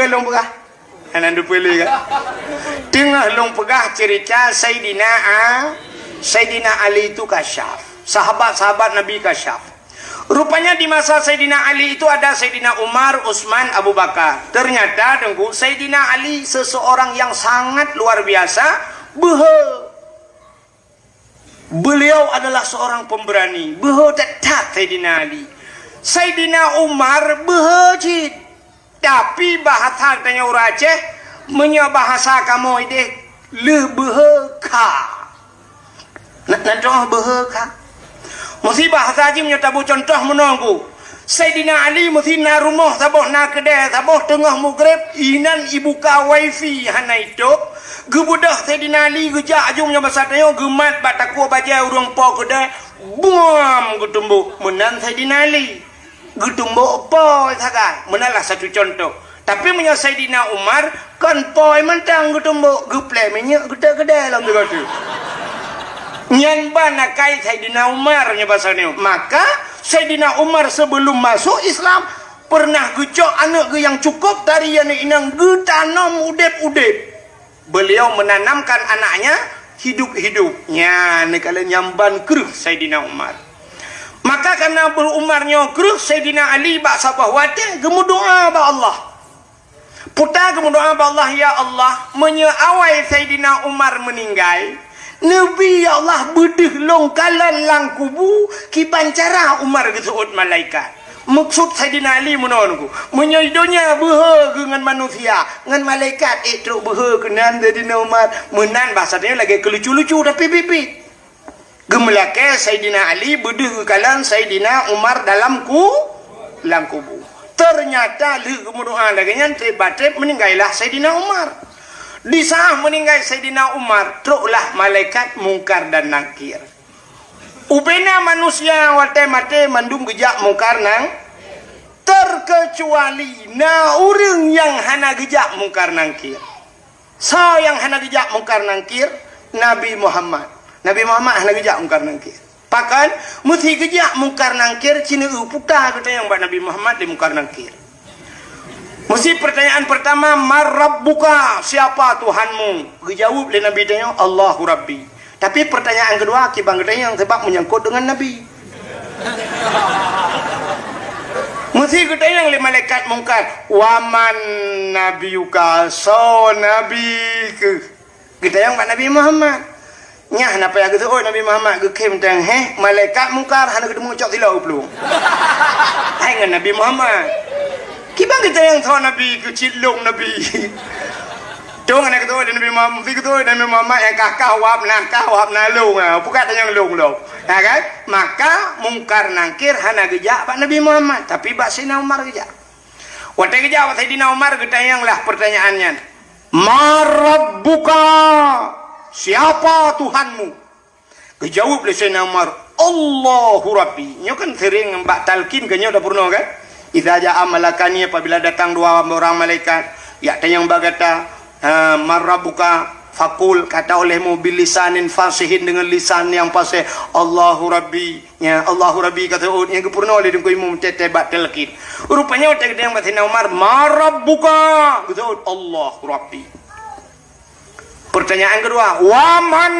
dua long pegah. Anak dua puluh kan. Tengah long pegah cerita Sayyidina Ali itu kasyaf. Sahabat-sahabat Nabi kasyaf. Rupanya di masa Sayyidina Ali itu ada Sayyidina Umar, Utsman, Abu Bakar. Ternyata dengku Sayyidina Ali seseorang yang sangat luar biasa. Beliau adalah seorang pemberani. Tetap Sayyidina Ali. Sayyidina Umar behejit. Tapi bahasa tanya orang Aceh bahasa kamu ini lebehka. Nak beheka. Mesti bahasa haji menyatabu contoh menunggu. Sayyidina Ali mesti na rumah saboh na kedai saboh tengah maghrib inan ibu ka wifi hana itu. Gebudah Sayyidina Ali gejak ajungnya bahasa tayo gemat bataku baja urang po kedai buam getumbu menan Sayyidina Ali. Getumbu po sagai. Menalah satu contoh. Tapi menyang Sayyidina Umar kan poi mentang getumbu geplek minyak kedai lang tu. Nyan bana kai Sayyidina Umar nya bahasa ni. Maka Sayyidina Umar sebelum masuk Islam pernah gecok anak ge yang cukup dari yang inang ge tanam udep-udep. Beliau menanamkan anaknya hidup-hidupnya nekala nyamban keruh Sayyidina Umar. Maka karena berumarnya keruh Sayyidina Ali bak sabah wate gemudoa ba Allah. Putar gemudoa ba Allah, ya Allah menyeawai Sayyidina Umar meninggal. Nabi ya Allah bedeh longkalan lang kubu ki pancara Umar gesuut malaikat. Maksud Sayyidina Ali menonku menyaidonya behe dengan manusia ngan malaikat itu behe kenan Sayyidina Umar menan bahasanya lagi kelucu-lucu tapi pipi. Gemelake Sayyidina Ali bedeh kalan Sayyidina Umar dalam kubu. Ternyata li kemuduan lagi nyantai batet meninggallah Sayyidina Umar. Di saat meninggal Sayyidina Umar, teruklah malaikat mungkar dan nakir. Ubena manusia wate mate mandum gejak mungkar nang terkecuali na urang yang hana gejak mungkar nangkir. So yang hana gejak mungkar nangkir Nabi Muhammad. Nabi Muhammad hana gejak mungkar nangkir. Pakan mesti gejak mungkar nangkir cina putar kata yang buat Nabi Muhammad di mungkar nangkir. Mesti pertanyaan pertama, marrabbuka, siapa Tuhanmu? Dijawab oleh Nabi tanya, Allahu Rabbi. Tapi pertanyaan kedua, kibang katanya yang sebab menyangkut dengan Nabi. Mesti katanya oleh malaikat mungkar, waman nabiyuka, so Nabi ke. Kita yang Pak Nabi Muhammad. Nyah napa yang kata, oh Nabi Muhammad ke kem tang, malaikat mungkar, hana ketemu cok silau belum. Hai dengan Nabi Muhammad. Kibang kita yang tahu Nabi kecil long Nabi. Dong anak ketua Nabi Muhammad, ketua Nabi Muhammad yang kakak wap nalung, bukan yang long, ya kan? Maka mungkar nangkir hana gejak Pak Nabi Muhammad, tapi Pak Sayyidina Umar gejak. Waktu gejak Pak Sayyidina Umar ketayang lah pertanyaannya. Marabbuka, siapa Tuhanmu? Dijawab oleh Sayyidina Umar, Allahu Rabbi. Nyo kan sering mbak talkin ke nyo dah pernah kan? Idza jaa malakani, apabila datang dua orang malaikat, ya tanyang bagata marrabuka fakul, kata olehmu bilisanin fasihin, dengan lisan yang fasih, Allahu Rabbi. Ya Allahu Rabbi kata yang kepurna oleh dengku imam tete batalkin. Rupanya waktu yang Sayyidina Umar marrabuka kata Allahu Rabbi. Pertanyaan kedua, waman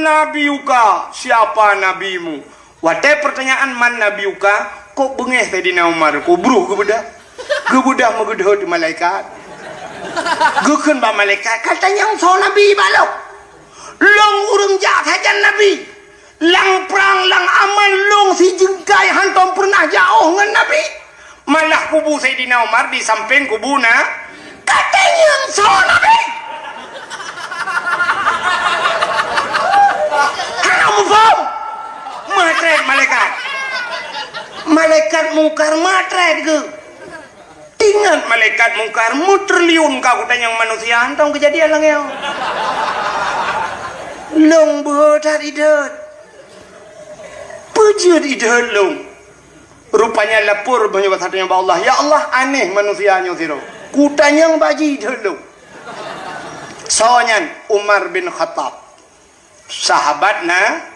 nabiyuka, siapa nabimu? Waktu pertanyaan man nabiyuka, kok bengeh Sayyidina Umar, kok bruh gebudah megedhot malaikat. Gekeun ba malaikat katanya so Nabi balok. Long urang jak hajan Nabi. Lang perang lang aman long si jengkai hantom pernah jauh ngan Nabi. Malah kubu Sayyidina Umar di samping kubuna katanya so Nabi. Kamu faham? Matret malaikat. Malaikat mungkar matret ke? Ingat malaikat mungkar mutriliun kau tanya manusia antong kejadian lang yang. Long bodat idat. Pujud idat long. Rupanya lapor banyak satunya ba Allah. Ya Allah aneh manusianya siro. Kutanya baji idat long. Soalnya Umar bin Khattab. Sahabat na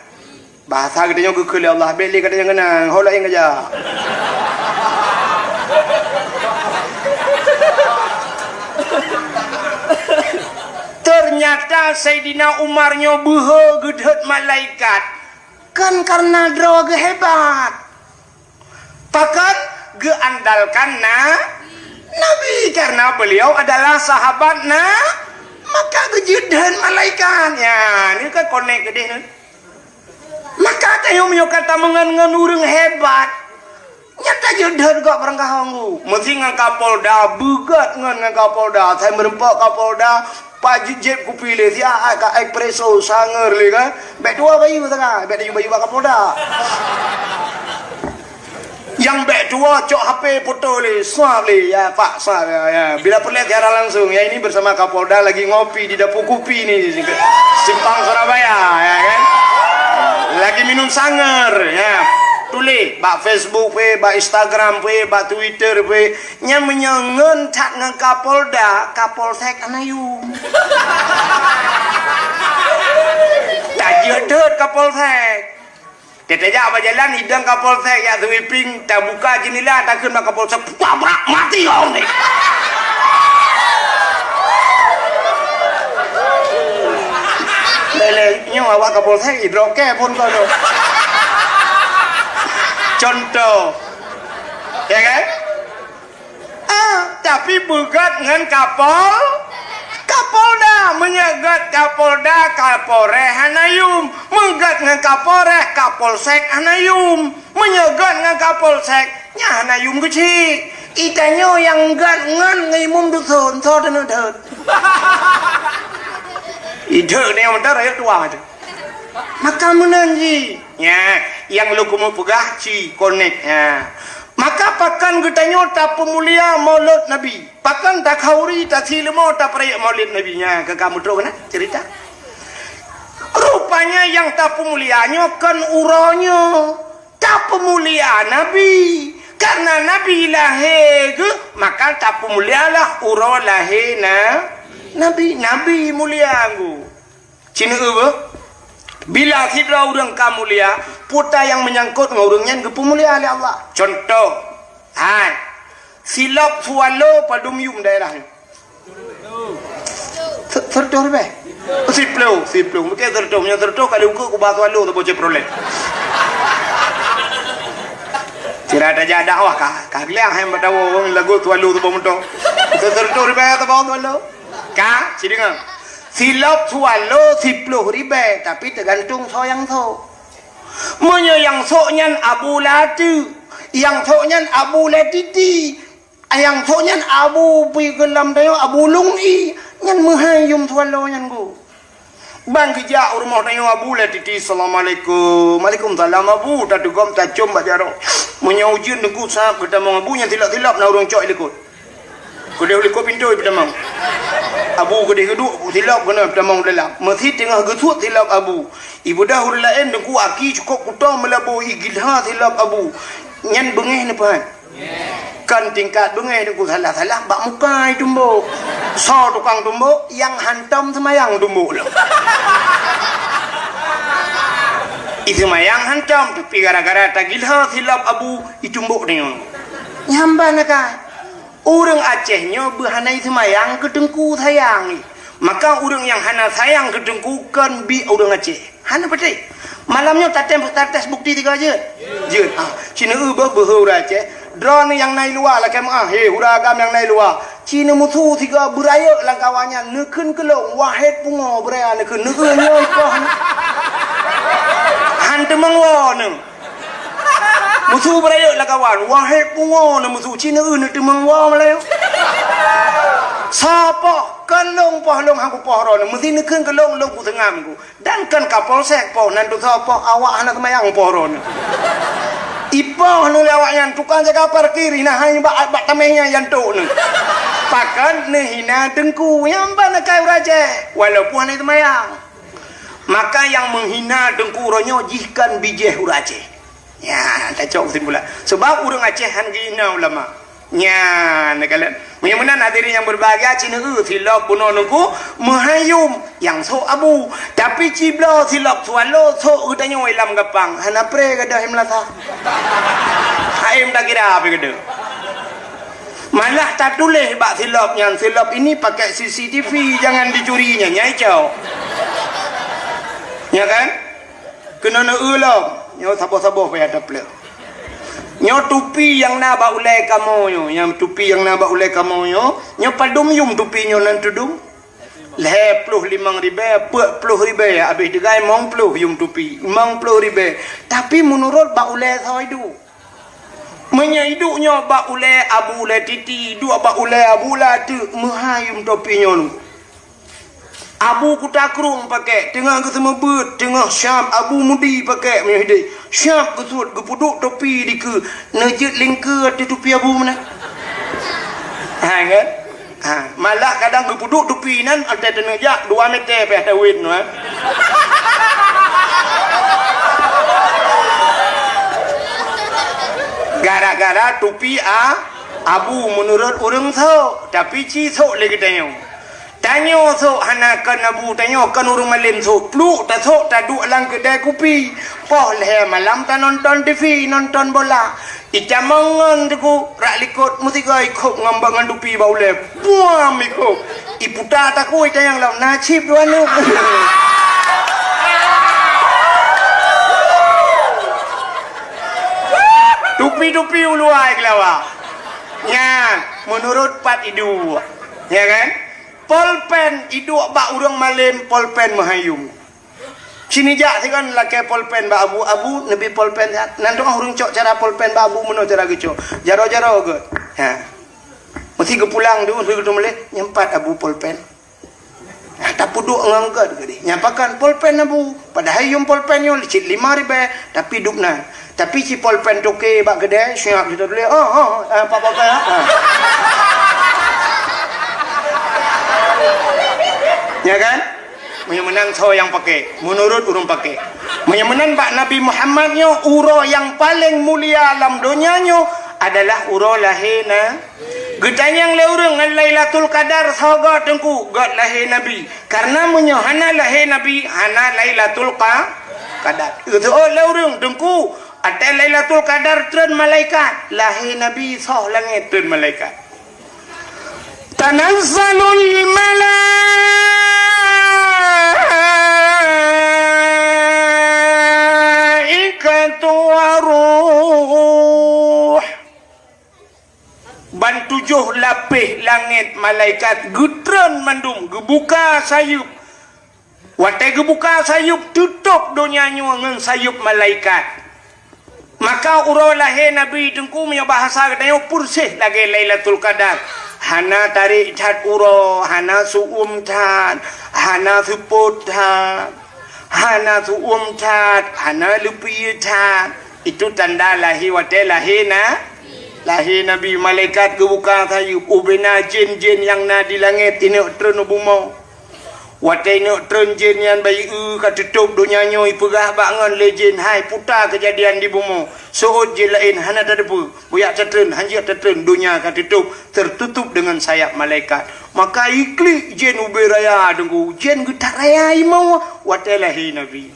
bahasa katanya kekeli Allah beli katanya kena hola yang aja. ternyata Sayyidina Umarnya buha gedhet malaikat kan karena draw hebat bahkan geandalkan Nabi karena beliau adalah sahabat maka gejedhan malaikat ya ini kan konek gede nih maka tayo kata mengan urang hebat nyata jedhan kok perang kahanggu mesti ngan Kapolda begat ngan Kapolda saya merempak Kapolda Pak Jeb ku pilih si ka espresso sanger le kan bek dua bayu tengah bek bayu Kapolda yang bek dua cok HP foto le swap le ya Pak swap ya bila perlu secara langsung ya ini bersama Kapolda lagi ngopi di dapur kopi nih Simpang Surabaya ya kan lagi minum sanger ya tulis bak Facebook we bak Instagram we bak Twitter we nya menyengen tak nang Kapolda Kapolsek anayum tak jedot Kapolsek tetejak apa jalan hidang Kapolsek ya sweeping tak buka jendela tak kena Kapolsek tabrak mati kau ni lelenya awak Kapolsek hidroke pun kau tu contoh ya kan tapi begat dengan Kapolda menyegat Kapolda Kapolres Hanayum menyegat dengan Kapolres Kapolsek Hanayum menyegat dengan Kapolsek nya Hanayum kecil itanya yang gat ngan ngimum dusun so dan udah ide ni yang benar ya tua tu maka menanji ya yang lu kumu pegah ci connect ya maka pakan getanyo ta pemulia maulid nabi pakan tak khauri tak silmo tak peraya maulid nabinya ke kamu tahu kan cerita rupanya yang tak pemulianya kan uronya tak pemulia nabi karena nabi lahir maka tak pemulialah uro lahir nabi mulia anggu cina apa bila kita orang kamulia puta yang menyangkut ngurungnya ke pemulia oleh Allah contoh silap sualo padum yum daerah tertor be siplo mungkin tertor kalau uku ku bahas walu tu bocah problem tidak ada jadah wah kaglia hem batawo lagu tu walu tu bomonto tertor be tu bahas walu ka sidingan silap sualo 10 ribu tapi tergantung so yang so menyo yang so nyan Abu Latu yang so nyan Abu Latiti yang so nyan Abu Pigelam dayo Abu Lungi nyan mahayum sualo nyan go bang kerja rumah dayo Abu Latiti assalamualaikum waalaikumsalam Abu tadu gom tajum bajaro menyo ujin negu sahab kita mau Abu nyan tilap-tilap na urang cok ikut kode uliko pintu pertama Abu kode kedua tilap kena pertama dalam masih tengah gesut tilap Abu ibu dah hurul lain dengku aki cukup kutang melabu igilha tilap Abu nyan bengeh ni pan kan tingkat bengeh dengku salah bak mukai tumbuk so tukang tumbuk yang hantam semayang tumbuk itu mayang hantam tapi gara-gara tagilha tilap Abu itumbuk ni nyamba nak orang Acehnya berhanai semayang ke dengku sayang maka orang yang hana sayang ke dengku kan bi orang Aceh hana betul malamnya tates bukti 3 je Cina berhur Aceh drone yang naik luar lah kemah huragam yang naik luar Cina musuh 3 beraya langkawannya nekun kelong wahid pungo beraya nekun ikah hanta mengwana musuh beraya lah kawan wahid pungo na musuh Cina nak temangwa malayo sapa kalong pahlong aku pohron mesti nekun kelong long ku tengam ku dan kan Kapolsek po nan tu sapa awak anak mayang pohron ipoh nu lawak yang tukang jaga parkir nah hang bak tamehnya yang tu nu pakan nehina dengku yang bana kai raja walaupun itu mayang maka yang menghina dengku ronyo jihkan bijeh urace ya tak cok simpulan sebab urang Aceh han gina ulama nya nakalan mudah-mudahan hadirin yang berbahagia Cina silap bunuh nunggu mahayum yang so Abu tapi cibla silap sualo so udanya ilam gapang hana pre gadah himlata haim tak kira apa gede Malah tak tulis bak silap yang silap ini pakai CCTV, jangan dicurinya nyai cau. Ya kan? Kena nak ulang. Nyo sabar-sabar payah ada plek. Nyo tupi yang nak bak ulai kamu yo, yang tupi yang nak bak ulai kamu yo, nyo padum yum tupi nyo nan tudung. Leh puluh 5,000, 40,000 habis degai mong puluh yum tupi, 50,000. Tapi menurut bak ulai sao hidup. Menyahiduknya bak ulai abu ulai titi, dua bak ulai abu ulai tu mahayum topi nyo. Abu kutakrung pakai, tengah ke semua bird, tengah syam abu mudi pakai menyahidai. Syam kesut, kepuduk topi di ke, nejit lingkar di topi abu mana. Kan? Malah kadang kepuduk topi nan, ada tenejak 2 meter payah tawin. Gara-gara topi abu menurut orang so, tapi ci so lagi tanyo so hanakan abu tanyo kan urung malim so pluk tak so tak duk lang kedai kopi poh leh malam tak nonton TV nonton bola icamangan tu rak likut musika ikut ngambangan dupi bau le buam ikut iputa tak ku yang lau nasib dua nu dupi uluai kelawa ya menurut pat idu ya kan polpen iduk bak urang malim polpen mahayum sini jak si kan laki polpen bak abu nabi polpen nanti orang cok cara polpen bak abu mana cara gecok jaro-jaro ke ha mesti ke pulang tu mesti ke malih nyempat abu polpen tak puduk ngangkat ke dia nyampakan polpen abu pada hayum polpen yo licit 5,000 tapi dukna tapi si polpen toke bak kedai siap kita dulu apa-apa ya kan? Menang so yang pakai menurut urung pakai menang bak Nabi Muhammad nyo uro yang paling mulia alam dunia nyo adalah uro lahina gedanyang le urang Lailatul Qadar soga tengku god lahir Nabi karena hana lahir Nabi hana Lailatul Qadar itu le urang tengku ada Lailatul Qadar tren malaikat lahir Nabi soh langit tren malaikat tanazzalul malaikatu waruh ban 7 lapis langit malaikat gutran mandum gebuka sayup watai gebuka sayup tutup dunia dengan sayup malaikat maka urau lahir Nabi tengku punya bahasa katanya pursih lagi Lailatul Qadar hana tarik cat uro hana suum cat hana suput cat hana suum cat hana lupi cat itu tanda lahir watai lahir Nabi malaikat kebuka sayup ubena jin-jin yang na di langit ini terun bumau watai nak terenjen yang bayi katutup dunia nyoi pegah bangan legend hai putar kejadian di bumi sohod je lain hana tak depu buyak tertren hanjir tertren dunia katutup tertutup dengan sayap malaikat maka iklik jen uberaya dengku jen getak raya imau watai lahir Nabi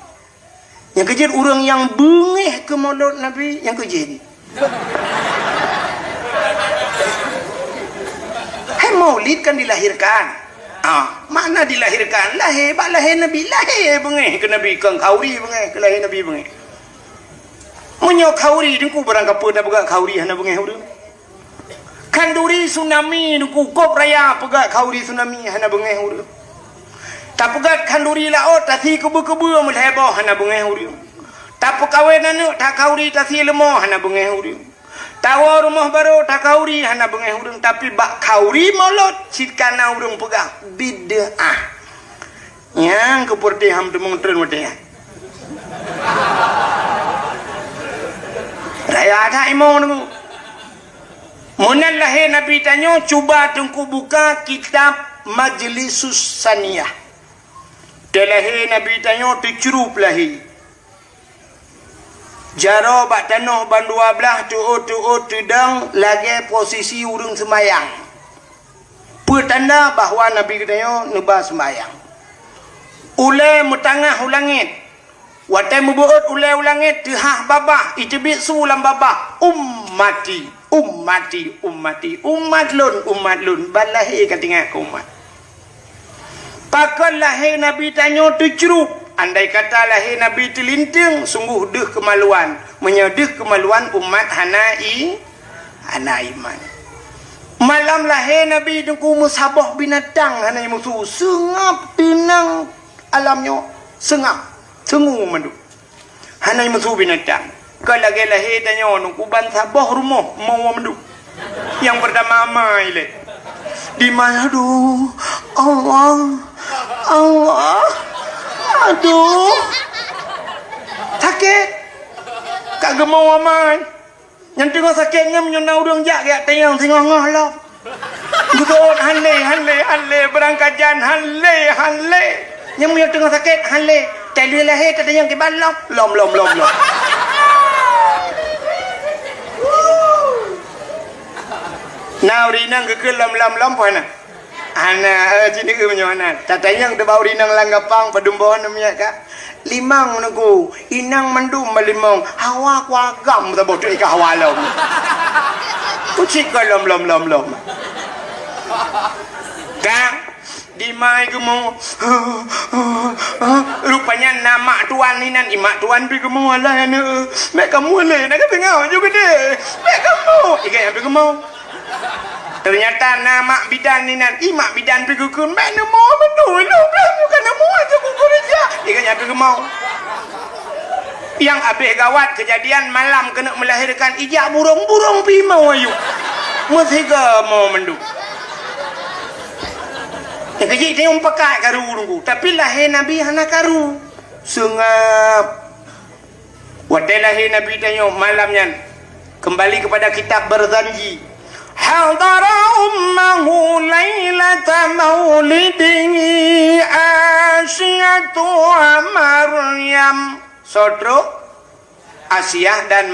yang kejadian orang yang bengih ke mulut Nabi yang kejadian hai maulid kan dilahirkan mana dilahirkan lahir Nabi lahir bengih ke Nabi kang kauri bengih ke lahir Nabi bengih menyo kauri dengku barang kapur dah pegak kauri hana bengih urang kanduri tsunami dengku kop raya pegak kauri tsunami hana bengih urang tak pegak kanduri laot tasi kebu-kebu melheboh hana bengih urang tak pekawen anu tak kauri tasi lemah hana bengih urang tawa rumah baru tak kauri hana bengih urang tapi bak kauri molot sitkana urang pegah bid'ah yang keperti ham temung tren wadai raya ada imau nunggu munan lahir Nabi tanyo cuba tengku buka kitab Majlisus Saniyah lahir Nabi tanyo dicurup lahir jaro bak tanah ban 12 tuut tudang lagi posisi urung semayang pertanda bahawa Nabi katanya nebah semayang ulai metangah ulangit watai mubuut ulai ulangit tehah babah itibit sulam babah mati ummati umat lun balahi katinga umat. Pakon lahir Nabi tanya tu cerup. Andai kata lahir Nabi terlinting, sungguh deh kemaluan. Menyedih kemaluan umat hanai iman. Malam lahir Nabi dengku musabah binatang hanai musuh. Sengap tenang alamnya. Sengap. Sengu mandu. Hanai musuh binatang. Kalau lagi lahir tanya dengku ban sabah rumah. Mau mandu. Yang pertama amai le. Di mana aduh. Allah. Aduh. Sakit. Kak gemau amai. Yang tengok sakitnya menyonau dong jak kat tayang tengok ngolah. Gudot hanle berangkat jan hanle. Yang punya tengok sakit hanle. Tadi lahir tak tayang ke balok. Lom. Now rinang ke lam puana. Ana cini ke menyona. Tatayang de bau rinang langgapang padumbohan namanya kak. Limang naku inang mandum malimong hawa kuagam ta bodoh ka hawalom. Kucik lom. Kak di mai gemo rupanya nama tuan ni nan imak tuan pi gemo lah ane mek kamu le nak tengok juga deh mek kamu ikai pi gemo ternyata nama bidan ni nan imak bidan pi gukun mek namo betul lo bukan namo aja gugur aja ikai pi gemo yang habis gawat kejadian malam kena melahirkan ijak burung pi mau ayu mesti ke mau mendu. Yang kecil dia pakai karu nunggu. Tapi lahir Nabi hana karu. Sengap. Wadai lahir Nabi tanya malamnya. Kembali kepada kitab berzanji. Hadara ummahu laylata maulidihi Asyatu Maryam. Saudara Asyah dan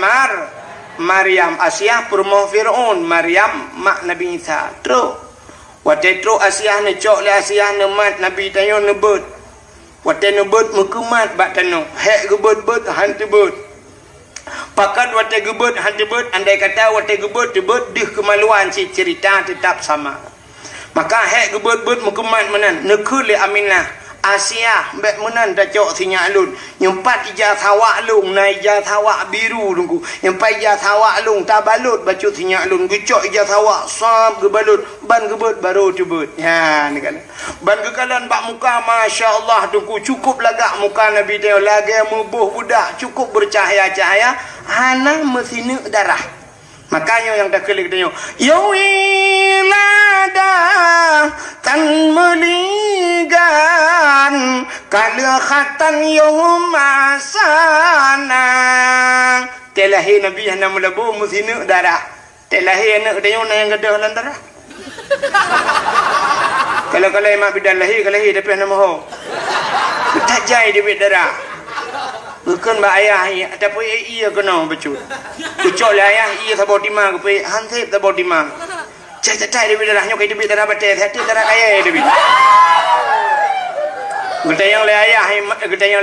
Maryam. Asyah perempuan Fir'aun. Maryam mak Nabi Isa. Terus. Waktu itu Asyah ni cok le Asyah ni mat Nabi tanya nebut. Waktu nebut mukumat bak tano. Hek gebut hantu but. Pakat waktu gebut hantu but andai kata waktu gebut dih kemaluan si cerita tetap sama. Maka hek gebut mukumat menan nekul le Aminah. Asyah bek menan dah cok sinya alun. Nyempat ijah thawak lung na ijah thawak biru dungku. Nyempat ijah thawak lung tak balut bacut sinya alun. Gucok ijah thawak sab ke balut. Ban gebut baru tebut. Ya ni kan. Ban kekalan bak muka masya-Allah dungku cukup lagak muka Nabi teo lagi mubuh budak cukup bercahaya-cahaya hana mesine darah. Makanya yang tak kelik tanya yawilada tan meligan kala khatan yumasana telahi Nabi hana melabu mesine darah telahi anak tanya yang gadah lan darah kalau emak bidan lahir tapi hana mahu tajai dia darah. Bukan ba ayah tapi ia kena becut. Becut lah ayah ia sabot dimang ke hansip sabot dimang. Cai dia darahnya kai dia darah batai hati darah kaya dia. Gedayang le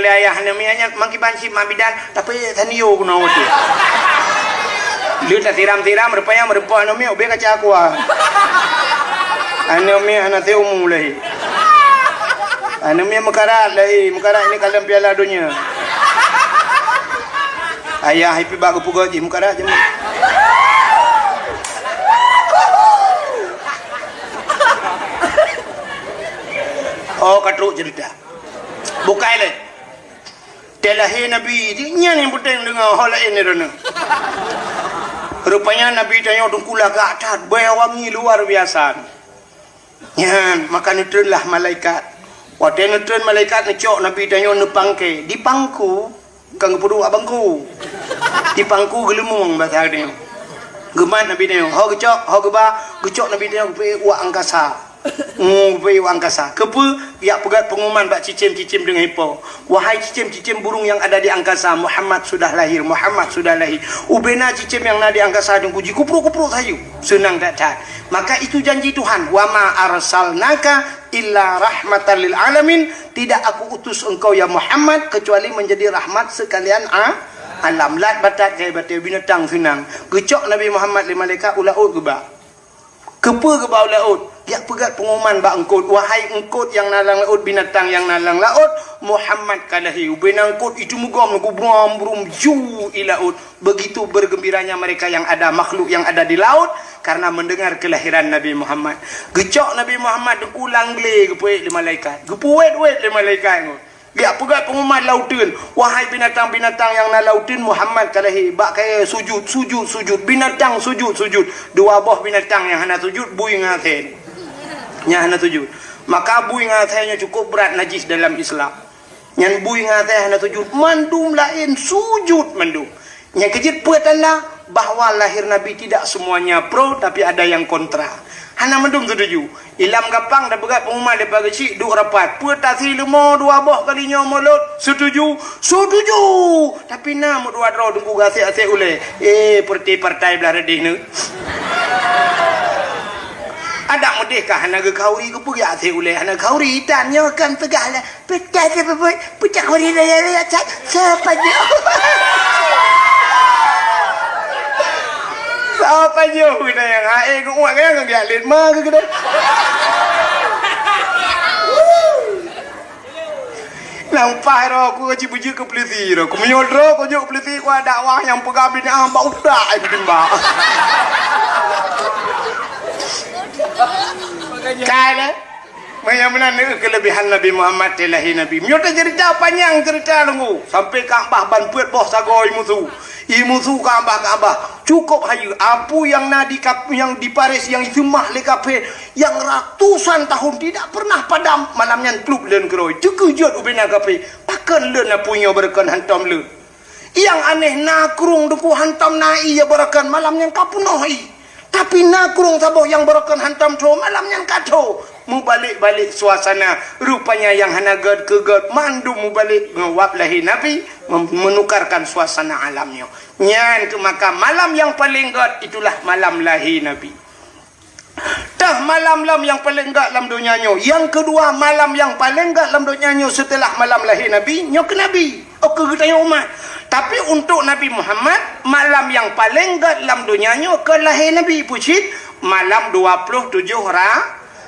ayah namanya mangki banci mabidan tapi tanio kena waktu. Lu tak tiram rupanya merupa namanya obe kaca aku ah. Namanya anak teu mulai. Namanya mekarat ini kalam piala dunia. Ayah hipi bagu puga je muka dah je. Oh katruk cerita. Bukai le. Telahi Nabi dia yang penting dengan hal ini rena. Rupanya Nabi tanya dengkulah ke atas wangi luar biasa. Ya, maka nutrenlah malaikat. Waktu nutren malaikat ngecok Nabi tanya nepangke di pangku. Kang perlu abangku. Di pangku gelemung bahasa dia. Geman Nabi dia. Ho gecok Nabi dia pergi wa angkasa. Pergi wa angkasa. Kepa ya pegat pengumuman bak cicim dengan hipo. Wahai cicim burung yang ada di angkasa, Muhammad sudah lahir. Ubena cicim yang ada di angkasa dan puji kupruk sayu. Senang tak. Maka itu janji Tuhan. Wa ma arsalnaka illa rahmatan lil alamin. Tidak aku utus engkau ya Muhammad kecuali menjadi rahmat sekalian alam lat batat kai batai binatang senang gecok Nabi Muhammad le malaikat ulaut ke ba kepa ke ba ulaut dia pegat pengumuman ba engkut wahai engkut yang nalang laut binatang yang nalang laut Muhammad kalahi ubena engkut itu mugam ku brum ju ilaut begitu bergembiranya mereka yang ada makhluk yang ada di laut karena mendengar kelahiran Nabi Muhammad gecok Nabi Muhammad ulang le ke puet le malaikat gepuet-wet le malaikat dia pegat pengumuman lautin wahai binatang-binatang yang na lautin Muhammad kalahi bak kaya sujud binatang sujud dua buah binatang yang hana sujud bui ngaten nya hana sujud maka bui ngatennya cukup berat najis dalam Islam yang bui ngaten hana sujud mandum lain sujud mandum yang kejit puetanlah bahwa lahir Nabi tidak semuanya pro tapi ada yang kontra hana mendung setuju ilam gapang dah berat pengumuman daripada kecil duk rapat puetasi lemo dua boh kalinya mulut setuju tapi nak dua draw tunggu gasik-asik ule partai belah redih ni ada mudihkah hana ke kauri ke pergi asik ule hana kauri tanya kan tegaklah petai ke pecah kauri raya siapa dia apa jauh kita yang hae ku uak kan enggak lihat mah ke kita nampak ro aku cibuji ke polisi ro aku menyodro aku juk polisi ku ada wah yang pegang bini amba udah itu timbang kala Maya menanda kelebihan Nabi Muhammad telahi Nabi. Myota cerita panjang cerita nunggu sampai Kaabah banpuat boh sagoi musuh. Musuh Kaabah. Cukup hayu apu yang nadi yang di Paris yang semah lekape yang ratusan tahun tidak pernah padam malamnya pluk len keroi. Cekejut ubena kape. Pakan len punya berkan hantam len. Yang aneh nakrung duku hantam nai ya berakan malamnya kapunohi. Tapi nakrung saboh yang berakan hantam tu malamnya kato. Mu balik suasana rupanya yang hana gad ke gad mandu mu balik ngawap lahi Nabi menukarkan suasana alamnya nyan tu maka malam yang paling gad itulah malam lahi Nabi tah malam yang paling gad dalam dunianya yang kedua malam yang paling gad dalam dunianya setelah malam lahi Nabi nyok Nabi ke kita umat tapi untuk Nabi Muhammad malam yang paling gad dalam dunianya ke lahir Nabi pucit malam 27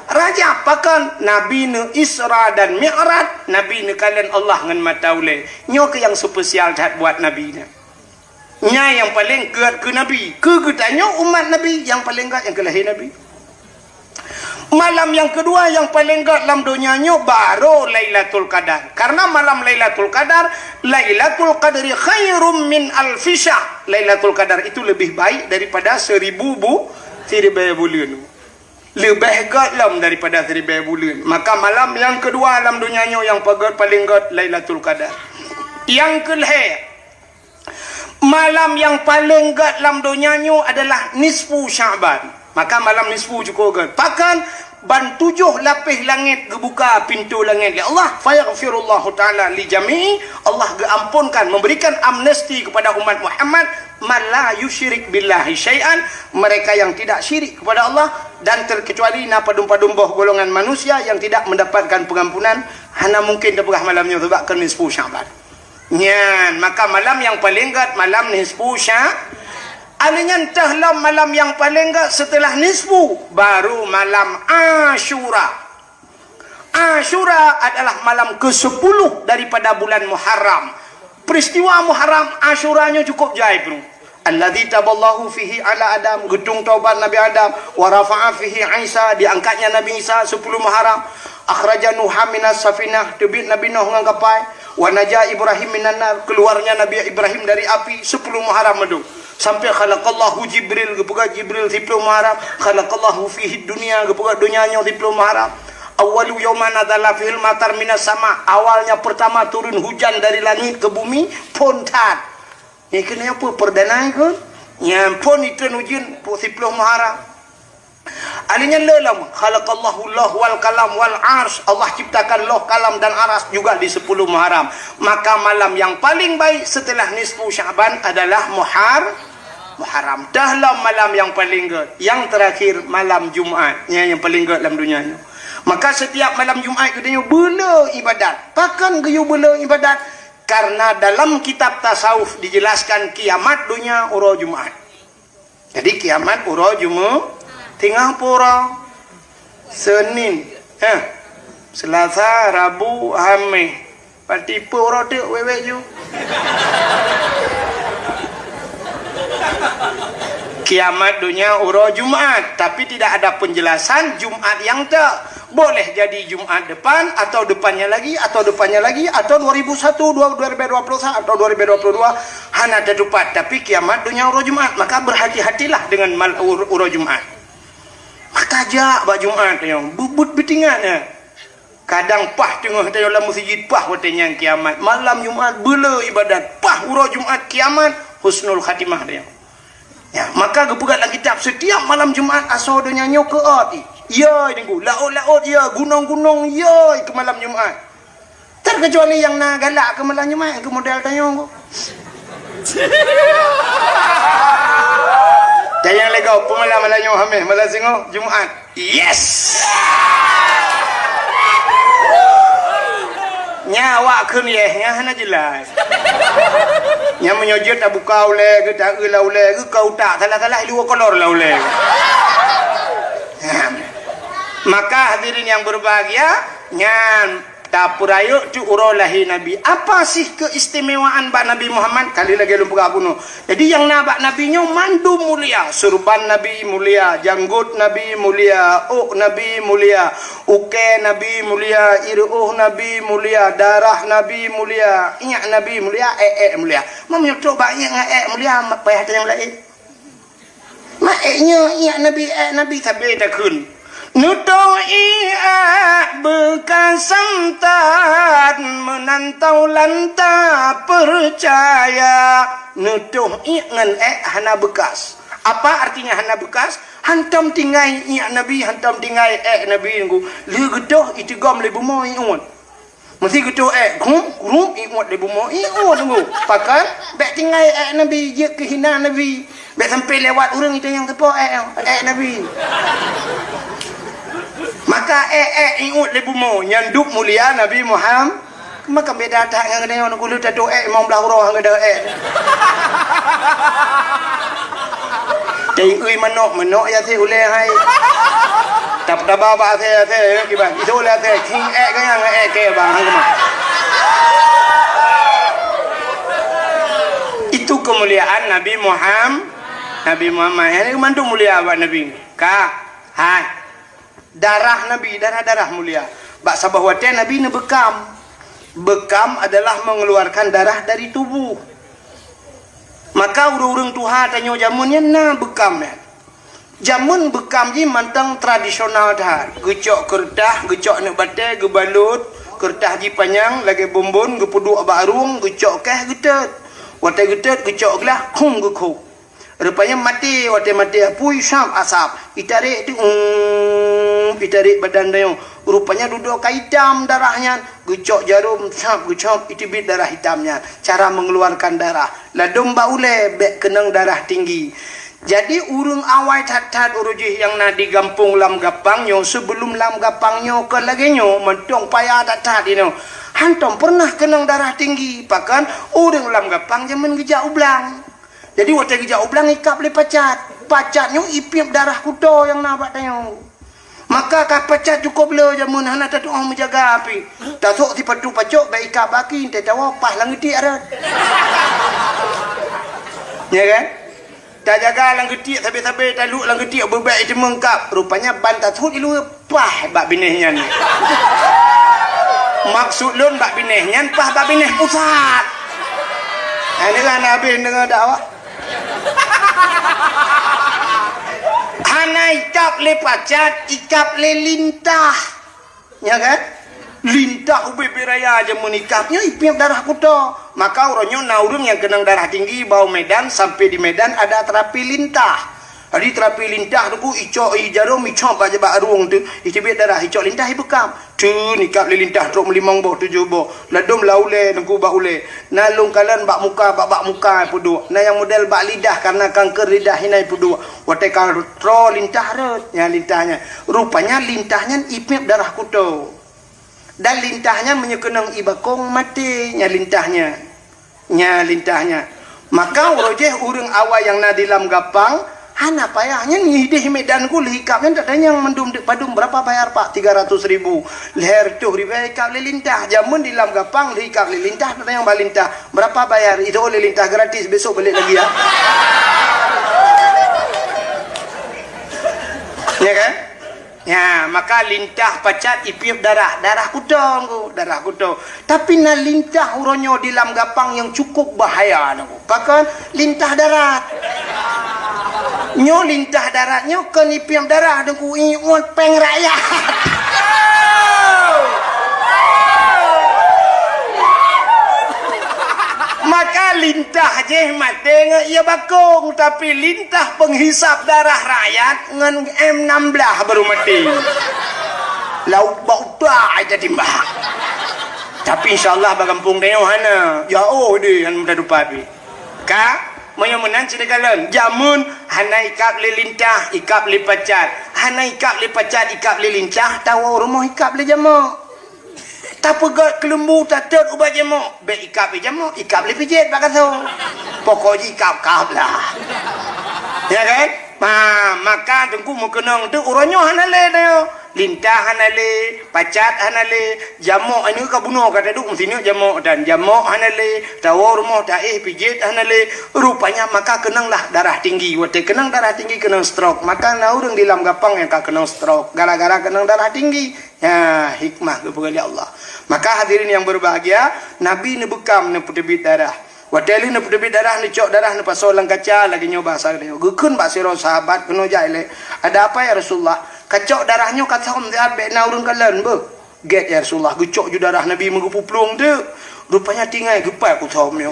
Raja pakan Nabi ne Isra dan Mi'raj Nabi ne kalian Allah ngan mataule nyo ke yang spesial dah buat Nabi ne nya yang paling kuat ke Nabi ke tanya umat Nabi yang paling kuat yang kelahir Nabi malam yang kedua yang paling kuat dalam dunianya baru Lailatul Qadar karena malam Lailatul Qadar Lailatul Qadri khairum min alfisha Lailatul Qadar itu lebih baik daripada 1000 bulan lebih galam daripada 1000 bulan. Maka malam yang kedua dalam dunianya yang paling gad Lailatul Qadar. Yang kelih malam yang paling gad dalam dunianya adalah nisfu Syaban. Maka malam nisfu cukup gad. Pakan ban 7 lapis langit gebuka pintu langit ya Allah fayaghfirullahu taala li jami'i Allah geampunkan memberikan amnesti kepada umat Muhammad man la yusyrik billahi syai'an mereka yang tidak syirik kepada Allah dan terkecuali na padum-padum golongan manusia yang tidak mendapatkan pengampunan hana mungkin dapegah malamnya sebab ke nisfu Syaban nyan maka malam yang paling gad malam nisfu Syaban alinya entahlah malam yang paling gad setelah nisfu baru malam Ashura adalah malam ke-10 daripada bulan Muharram peristiwa Muharram Ashuranya cukup jaib bro alladzi taballahu fihi ala Adam gedung taubat Nabi Adam wa rafa'a fihi Isa diangkatnya Nabi Isa 10 Muharram akhraja Nuha minas safinah tebit Nabi Nuh ngan kapal wa naja Ibrahim minan nar keluarnya Nabi Ibrahim dari api 10 Muharram medu sampai khalaqallahu Jibril gepuga Jibril 10 Muharram khalaqallahu fihi dunia gepuga dunianya 10 Muharram awalu yawman adzala fil matar minas sama awalnya pertama turun hujan dari langit ke bumi pontat ni kena apa perdana ke yang pon itu hujan 10 Muharram alinya lalam khalaqallahu Allah wal kalam wal ars Allah ciptakan loh kalam dan aras juga di 10 Muharram maka malam yang paling baik setelah nisfu Syaban adalah Muharram dahlah malam yang paling gad yang terakhir malam Jumaat yang paling gad dalam dunia ni maka setiap malam Jumaat katanya bela ibadat pakan gayu bela ibadat Karena dalam kitab tasawuf dijelaskan kiamat dunia uro Jumat. Jadi kiamat uro Jumat tinggal pura Senin, Selasa, Rabu, Hamis. Patipu uro tu wewe ju. Kiamat dunia uro Jumat, tapi tidak ada penjelasan Jumat yang tak. Boleh jadi Jumat depan atau depannya lagi atau 2001, 2021 atau 2022 hana tepat, tapi kiamat dunia uro Jumat. Maka berhati-hatilah dengan uro Jumat. Maka aja bak Jumat yang bubut betingannya. Kadang pah tengah dalam masjid pah watenya kiamat. Malam Jumat bela ibadat pah uro Jumat kiamat husnul khatimah dia. Ya, maka gepegat dalam kitab setiap malam Jumat asal dia nyanyi ke ati. Ya, tengok laut-laut ya, gunung-gunung ya ke malam Jumat. Terkecuali yang nak galak ke malam Jumat ke model tanya aku. Tayang legau pemalam-malam Jumat, malam singgo Jumat. Yes. Nyawa kun ye, hana jelas. Yang menyojot tak buka oleh ke tak ula oleh ke kau tak salah-salah dua kolor lah oleh. Maka hadirin yang berbahagia, nyan tapurayo tu urolahi Nabi. Apa sih keistimewaan bak Nabi Muhammad? Kali lagi lupa aku no. Jadi yang nabak Nabinya mandu mulia, surban Nabi mulia, janggut Nabi mulia, Nabi mulia, uke Nabi mulia, iruh Nabi mulia, darah Nabi mulia, inyak Nabi mulia, mulia. Mau nyotok banyak ngak mulia, payah yang lain. Maknya inyak Nabi sampai takun. Nutong ia bekas santan menantau lanta percaya. Nutong ia ngan hana bekas. Apa artinya hana bekas? Hantam tinggai ia Nabi, hantam tinggai Nabi ngu. Le gedoh itu gom le bumo iun. Mesti gedoh grum iun le bumo iun ngu. Pakan bek tinggai Nabi je kehina Nabi. Bek sampai lewat orang itu yang tepo Nabi. Maka ingut le bumo nyanduk mulia Nabi Muhammad. Maka beda tak dengan dia orang kulit tu mau belah roh ngada Ting ui manok ya the uleh hai. Tap daba ba the kiban. Itu uleh the king kan yang ke bang hang. Itu kemuliaan Nabi Muhammad. Nabi Muhammad ini mandu mulia ba Nabi. Hai. Darah Nabi, darah mulia. Bak sabah wate Nabi ni bekam. Bekam adalah mengeluarkan darah dari tubuh. Maka urang-urang Tuhan tanya jamunnya na bekam ya. Jamun bekam ji mantang tradisional dah. Gecok kertas, gecok nak batai, gebalut, kertas ji panjang, lagi bombon, gepuduk barung, gecok keh getet. Wate getet, gecok gelah, kung gekuk. Rupanya mati, wate mati apui syam asap. Itarik tu itarik badan dia. Rupanya duduk hitam darahnya. Gecok jarum syam gecok itibit darah hitamnya. Cara mengeluarkan darah. Ladum baule bek kenang darah tinggi. Jadi urung awai tat urujih yang nadi gampung lam gapangnya sebelum lam gapangnya ke laginya mentong payah tat ini. Hantom pernah kenang darah tinggi. Bahkan urung lam gapang jaman gejak ublang. Jadi waktu kerja ublang ikap boleh pacat. Pacatnya ipip darah kuda yang nak buat tanya. Maka kah pacat cukup le jamun hana tak orang menjaga api. Tak sok si patu pacok baik ikap baki tak tahu pas langiti ada. Ya kan? Tak jaga langiti sampai taluk langiti berbaik itu mengkap. Rupanya ban tak sud ilu pah bak binehnya ni. Maksud lun bak binehnya pah bak bineh pusat. Ini kan habis dengar dakwah. Hana ikap le pacat, ikap le lintah. Ya kan? Lintah ube beraya aja menikapnya ipip darah kuda. Maka orangnya naurung yang kenang darah tinggi bau Medan sampai di Medan ada terapi lintah. Jadi terapi lintah tu icok jarum icok baca barung tu icibit darah icok lintah ibekam. Tu nikap le lintah truk melimang boh 7 boh. Ladum laule nengku bak ule. Nalung kalan bak muka pudu. Na yang model bak lidah karena kanker lidah hinai pudu. Wate tro lintah ret nya lintahnya. Rupanya lintahnya ipip darah kuto. dan lintahnya menyekenang ibakong mati nya lintahnya maka urojeh urang awal yang na dalam gapang hana payahnya ngidih medan ku lihikapnya tak ada yang mendum padum berapa bayar pak 300.000 leher tuh ribekap lilintah jamun di dalam gapang lihikap lilintah tak ada yang balintah berapa bayar itu oleh lintah gratis besok balik lagi ya ya kan ya maka lintah pacat ipiup darah kutong tapi na lintah uronyo di dalam gapang yang cukup bahaya bahkan lintah darat nyo lintah daratnya ke nipiam darah dengku iun peng rakyat maka lintah je mate ia bakong tapi lintah penghisap darah rakyat ngan M16 baru mati lauk bau dah jadi mbak tapi insyaallah bagampung dia hana ya oh deh han mudah dupapi ka Maya menan cinakalan jamun hana ikap lilintah ikap lipacat hana ikap lipacat ikap lilintah tahu rumah ikap li jamu tak pegat kelembu tak tet ubat jamu be ikap li jamu ikap li pijit pak kata pokoknya ikap lah ya kan maka tengku mu kenang tu uranyo hana le dah lintah hana le pacat hana le jamu anu ka bunuh kata duk sini jamu dan jamu hana le tahu rumah daih pijit hana le rupanya maka kenanglah darah tinggi wate kenang darah tinggi kenang stroke maka na urang di dalam gapang yang ka kenang stroke gara-gara kenang darah tinggi ya hikmah kepada Allah maka hadirin yang berbahagia nabi ni bekam ni putebit darah wadeli ni putebit darah ni cok darah ni pasolang kaca lagi nyoba bahasa dia gukun bak siro sahabat kena jaile ada apa ya Rasulullah kacok darahnya kata om dia be na urang kalan be get ya Rasulullah gucok ju darah nabi mengupuplung tu rupanya tinggal gepai ku thomnya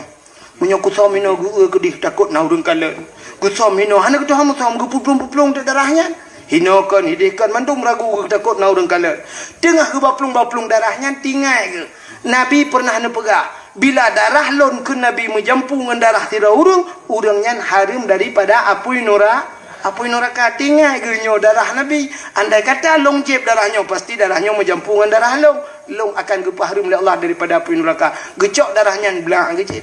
munyo ku thomino gu kedih takut na urang kalan ku thomino hana ku thom gupuplung tu darahnya hinokan hidihkan mandung ragu takut na urang kalan tengah ke baplung darahnya tinggal ke nabi pernah ne pegah bila darah lon ke nabi menjampu ngan darah tira urangnya harim daripada apui neraka tinggal genyo darah nabi andai kata long jeb darahnya pasti darahnya menjampu ngan darah long akan gepah harim oleh Allah daripada apui neraka gecok darahnya belang gecep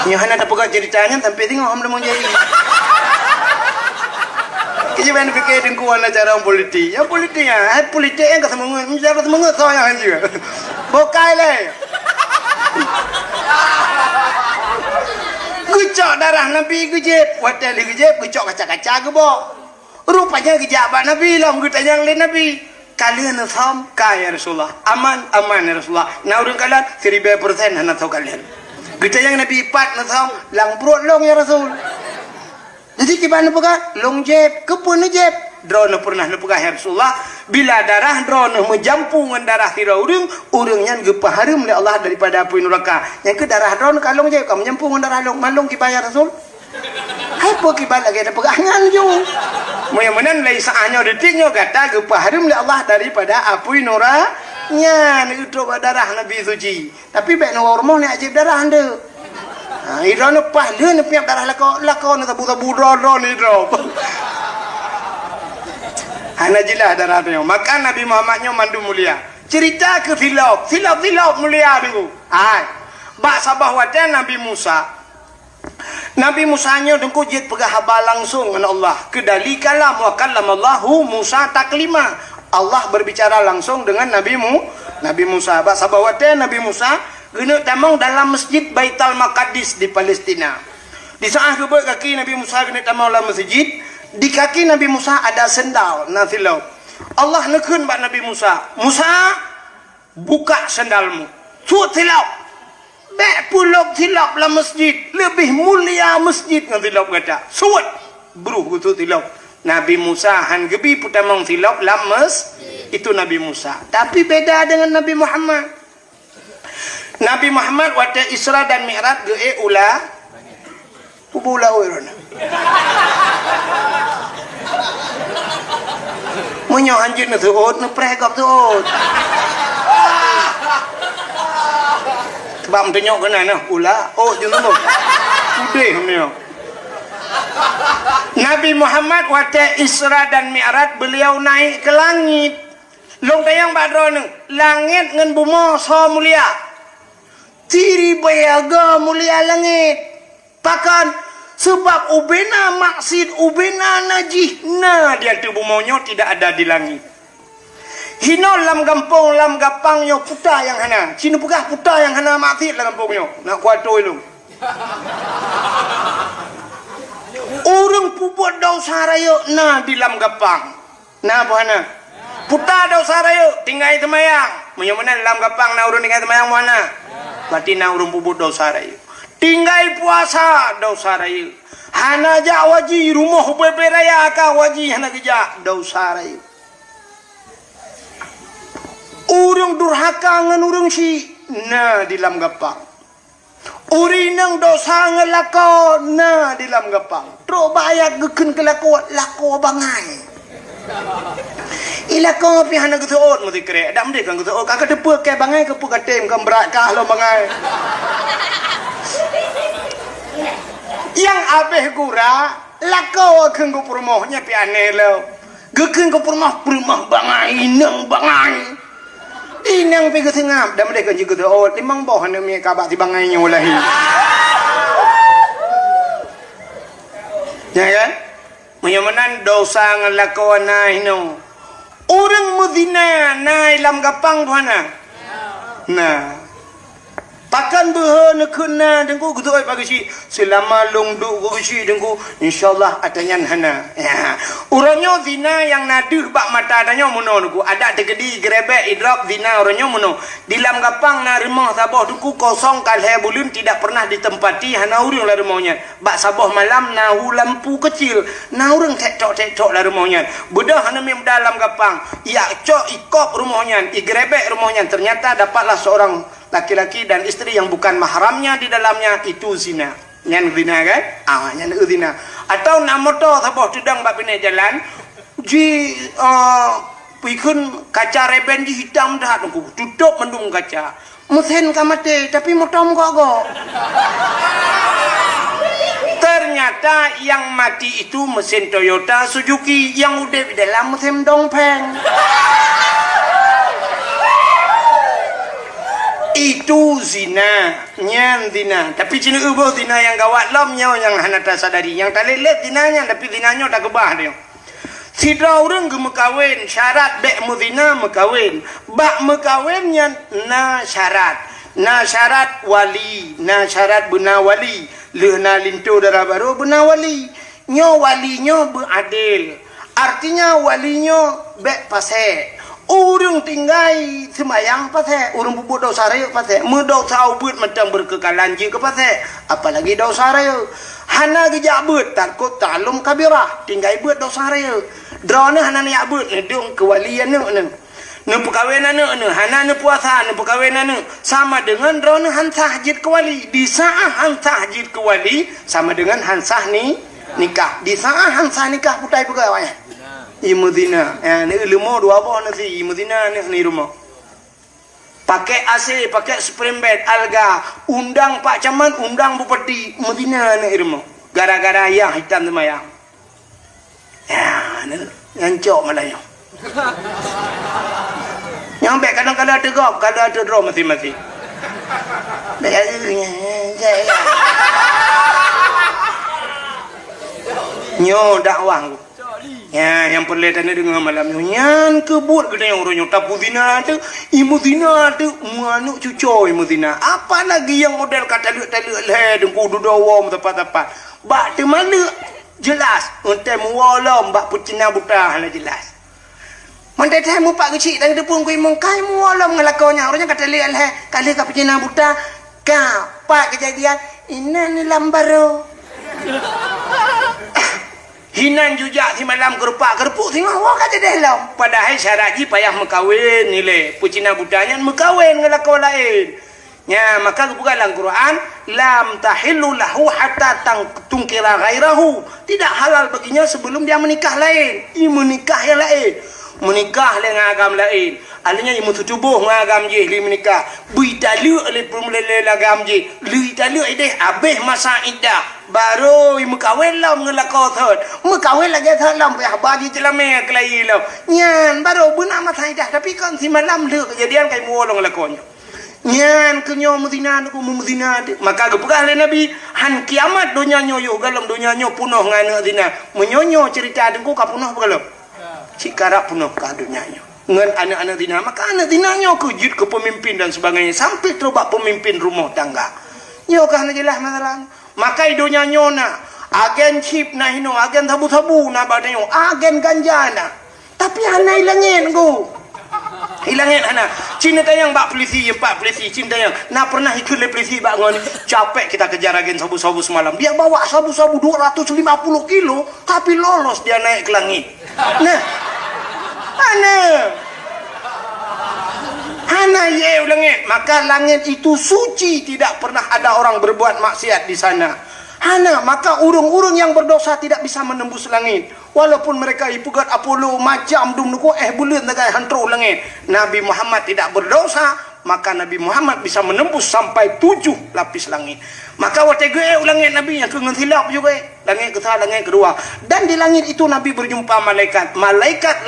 Nyohana tak pegang ceritanya sampai tengok hamba mau jadi. Kejiban fikir dengku wala cara politik. Ya politiknya, politik yang kesemungut, menjadi semungut saya juga. Bokai le. Gucok darah Nabi gejep, watel gejep, gucok kaca-kaca gebok. Rupanya gejabat Nabi lah, gutanya yang Nabi. Kalian nasam kaya Rasulullah, aman ya Rasulullah. Nah urang kalian 1000% hana tahu kalian. Kita yang Nabi ipat nasam lang perut long ya Rasul. Jadi gimana pega? Long jeb, kepun jeb. Drone pernah nepegah ya Rasulullah. Bila darah drone menjampungan darah tira urang gepah harum oleh Allah daripada api neraka. Yang ke darah drone kalong jeb kamu menjampungan darah long malong kibayar Rasul. Hai po kibal lagi ada pegangan jo. Moyan-moyan lai saanyo detiknya kata gepah harum oleh Allah daripada api neraka. Nya ni itu darah Nabi suci. Tapi baik nak rumah ni ajib darah anda. Ha irana pas dia ni piap darah lako ni tabu ro ni ro. Hana jelas darah dia. Maka Nabi Muhammadnya mandu mulia. Cerita ke filop mulia dulu. Hai. Bak sabah watan Nabi Musa. Nabi Musanya dengku jit pegah habal langsung dengan Allah. Kedali kalam wa kallamallahu Musa taklima. Allah berbicara langsung dengan Nabi Musa. Sabawate Nabi Musa guna tamang dalam masjid Baitul Maqdis di Palestina. Di saat kebut kaki Nabi Musa guna tamang dalam masjid, di kaki Nabi Musa ada sendal nafilau. Allah nekun bak Nabi Musa. Musa buka sendalmu. Suat tilap. Bek pulok tilap dalam masjid. Lebih mulia masjid nafilau kata. Suat. Beruh gitu tilap. Nabi Musa han gebi putamang silap lames itu Nabi Musa. Tapi beda dengan Nabi Muhammad. Nabi Muhammad waktu Isra dan Mi'raj ge ulah ubula urun. Munyo anjeun na tuot na pregap tuot. Sebab tengok kena nah ulah oh jeung tu. Udeh ni. Nabi Muhammad waktu Isra dan Mi'raj beliau naik ke langit. Long tayang badro neng langit ngan bumi so mulia. Tiri bayaga mulia langit. Pakan sebab ubena maksud ubena najih. Nah dia tu bumonyo tidak ada di langit. Hino lam gampong lam gapang yo puta yang hana. Cina pugah puta yang hana maksud lah gampong yo. Nak kuato lu. Orang puput dosa raya na di lam gapang. Na apa hana? Puta dosa raya tinggal temayang. Menyamana lam gapang na urun tinggal temayang mana? Berarti na urun puput dosa raya. Tinggal puasa dosa raya. Hana ja waji rumah pepe raya ka waji hana keja dosa raya. Urung durhaka ngan urung si na di lam gapang. Urinang dosa ngelako na di lam gapang. Tro bayat geken kelako lako bangai. Ilako pi hana getuot mesti kere. Dak mesti kan getuot kakak depe ke bangai ke pu katem ke berat kah lo bangai. Yang abeh gura lako keng ku permohnya pi aneh lo. Geken ku permoh bangai nang bangai. Inang pergi tengah, dah mereka juga tu. Oh, timang boh hanya mi kabak di bangainya olahi. Ya kan? Menyamanan dosa ngelakuan naino. Orang Medina naik lam gapang tu hana. Nah. Pakan berhana kena dengku gitu ai pagi si selama long duk go si dengku insyaallah adanya hana ya urangnya zina yang naduh bak mata adanya muno dengku ada tegedi grebek idrak zina orangnya muno di lam gapang na rumah sabah dengku kosong kalhe bulim tidak pernah ditempati hana urang la rumahnya bak sabah malam nahu lampu kecil na urang tek-tok la rumahnya bedah hana mem dalam gapang ya cok ikop rumahnya igrebek rumahnya ternyata dapatlah seorang laki-laki dan istri yang bukan mahramnya di dalamnya itu zina. Nyan zina kan? Nyan zina. Atau nak motor sabah tudang bak pine jalan ji pikun kaca reben ji hitam dah tunggu tutup mendung kaca. Mesin kamate tapi motor mogok. Ternyata yang mati itu mesin Toyota Suzuki yang udah di dalam mesin dongpeng. Itu zina, nyan zina. Tapi cina ubah zina yang gawat lamnya yang hana tak sadari. Yang tak lihat zinanya, tapi zinanya tak kebah dia. Sidra orang ke mekawin, syarat bek mu zina mekawin. Bak mekawinnya na syarat. Na syarat wali, na syarat benar wali. Lehna lintu darah baru benar wali. Nyo walinya beradil. Artinya walinya bek pasek. Urang tinggai semayang pasal, urang bubuk dosa raya pasal, mendosa ubud macam berkekalan je ke pasal, apalagi dosa raya. Hana gejak bud, takut talum kabirah, tinggai bud dosa raya. Drone hana ni abud, nedung kewalian ne. Ne perkahwinan ne, hana ne puasa, ne perkahwinan ne sama dengan drone hansah jid kewali. Di saat hansah jid kewali sama dengan hansah ni nikah. Di saat hansah nikah putai pegawai. Imudina, ni ilmu dua apa nanti imudina ni rumah. Pakai AC, pakai spring bed, alga, undang Pak Camat, undang Bupati, Medina ni rumah. Gara-gara yang hitam tu mayang. Ya, ni ngancok malahnya. Yang baik kadang-kadang ada gop, kadang ada draw mati-mati. Nyo dakwah. Ya, yang perletan ni dengan malam ni. Yang kebut kena yang orangnya tapu zina tu, imu zina tu, muanuk cucoy imu zina. Apa lagi yang model kata lek leh dengku dudawam tepat-tepat. Bak tu mana jelas untuk mualam bak pucina buta lah jelas. Mandai teh mu pak kecil dan depan ku imong kai mualam ngelakonya. Orangnya kata lek leh kali ka pucina buta. Ka pak kejadian ini ni lambaro. Hinan jujak si malam kerupuk tengok wah kata dah lah padahal syarat ji payah mekawin ni le pucina budanya mekawin ngelakau lain ya maka bukan dalam Quran lam tahillu lahu hatta tungkira ghairahu tidak halal baginya sebelum dia menikah lain menikah yang lain menikah dengan agama lain alanya imu tubuh ngagam je li menikah bui talu oleh pemulele lagam je lui talu ide habis masa iddah baru imu kawin lam ngelakau thot mu kawin lagi thot lam ya bagi celame kelai lam nyan baru buna masa iddah tapi kan si malam lu kejadian kai muolong lakonya nyan kenyo mudina ku mudina maka gepegah le nabi han kiamat dunia nyoyo galam dunia nyo punoh ngana dina menyonyo cerita dengku ka punoh galam cikara punoh ka dunia nyo ngan anak-anak dina maka anak dina nyo kejut ke pemimpin dan sebagainya sampai terobak pemimpin rumah tangga nyo kah najelah masalah maka dunia nyo na agen chip na hino agen tabu-tabu na badanyo agen ganja na tapi hanai langin ku hilangin anak Cina tayang bak polisi cinta yang nak pernah ikut le polisi bak ngon capek kita kejar agen sabu-sabu semalam dia bawa sabu-sabu 250 kilo tapi lolos dia naik ke langit nah ana ye langit maka langit itu suci tidak pernah ada orang berbuat maksiat di sana hana maka urung-urung yang berdosa tidak bisa menembus langit walaupun mereka ipugat Apollo macam dum nuko bulan nagai hantro langit Nabi Muhammad tidak berdosa maka Nabi Muhammad bisa menembus sampai 7 lapis langit maka watege langit Nabi yang kengen hilap juga langit kedua dan di langit itu Nabi berjumpa malaikat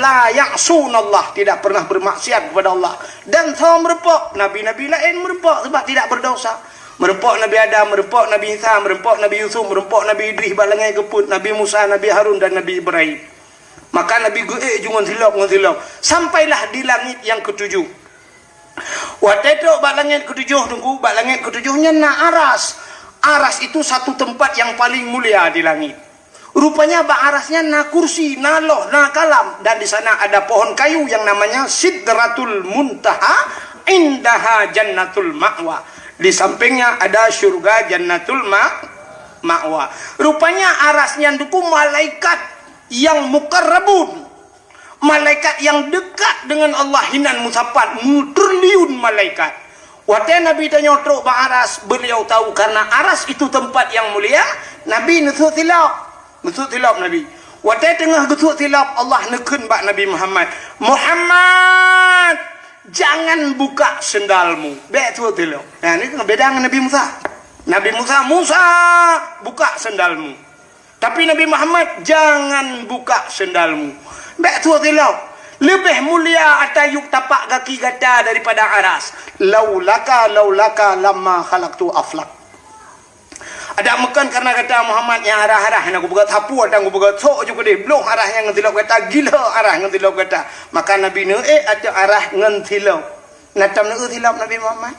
la ya'sunallah tidak pernah bermaksiat kepada Allah dan sama merepok nabi-nabi lain merepok sebab tidak berdosa merempok Nabi Adam, merempok Nabi Isa, merempok Nabi Yusuf, merempok Nabi Idris, balangai keput, Nabi Musa, Nabi Harun dan Nabi Ibrahim. Maka Nabi jungun silap sampailah di langit yang ketujuh. Waktu itu langit ketujuh tunggu, langit ketujuhnya na aras. Aras itu satu tempat yang paling mulia di langit. Rupanya arasnya na kursi, na loh, na kalam dan di sana ada pohon kayu yang namanya Sidratul Muntaha, indaha Jannatul Ma'wa. Di sampingnya ada surga Jannatul Ma'wa. Rupanya arasnya itu malaikat yang mukarrabun. Malaikat yang dekat dengan Allah hinan musapat. Triliun malaikat. Waktu Nabi tanya truk aras, beliau tahu karena aras itu tempat yang mulia. Nabi nusuk tilap Nabi. Waktu tengah nusuk tilap Allah neken bak Nabi Muhammad jangan buka sendalmu. Betul tidak? Nah, ini beda dengan Nabi Musa. Musa buka sendalmu. Tapi Nabi Muhammad jangan buka sendalmu. Betul tidak? Lebih mulia atayuk tapak kaki gata daripada aras. Laulaka lamma khalaqtu aflak. Ada makan karena kata Muhammad yang arah-arah nak buat sapu dan aku buat sok juga deh belum arah yang ngentilok kata gila arah ngentilok kata maka Nabi nu ada arah ngentilok natam nu tilap Nabi Muhammad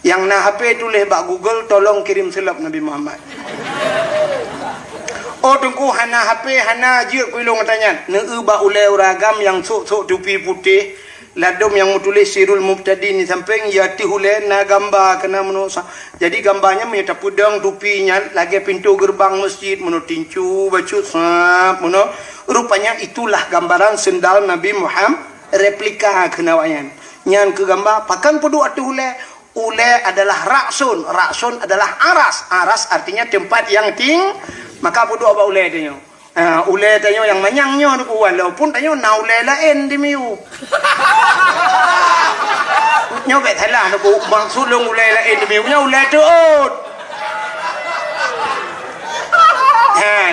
yang na HP tulis bak Google tolong kirim silap Nabi Muhammad oh tunggu hana HP hana je kuilong tanya nu ba ulai ragam yang sok tupi putih ladom yang tulis sirul mubtadi ni samping yati hulen na gambar kena menusa jadi gambarnya menyata pudang tupinya lagi pintu gerbang masjid menu tincu bacut sap menu rupanya itulah gambaran sendal Nabi Muhammad replika kenawayan nyan ke gambar pakan pudu atu ule adalah raksun adalah aras artinya tempat yang maka pudu apa ule tanya ule tanya yang manyangnya tu walaupun tanya na ule lain di miu nyobek Thailand tu maksud long ule lain di miu nya ule tuut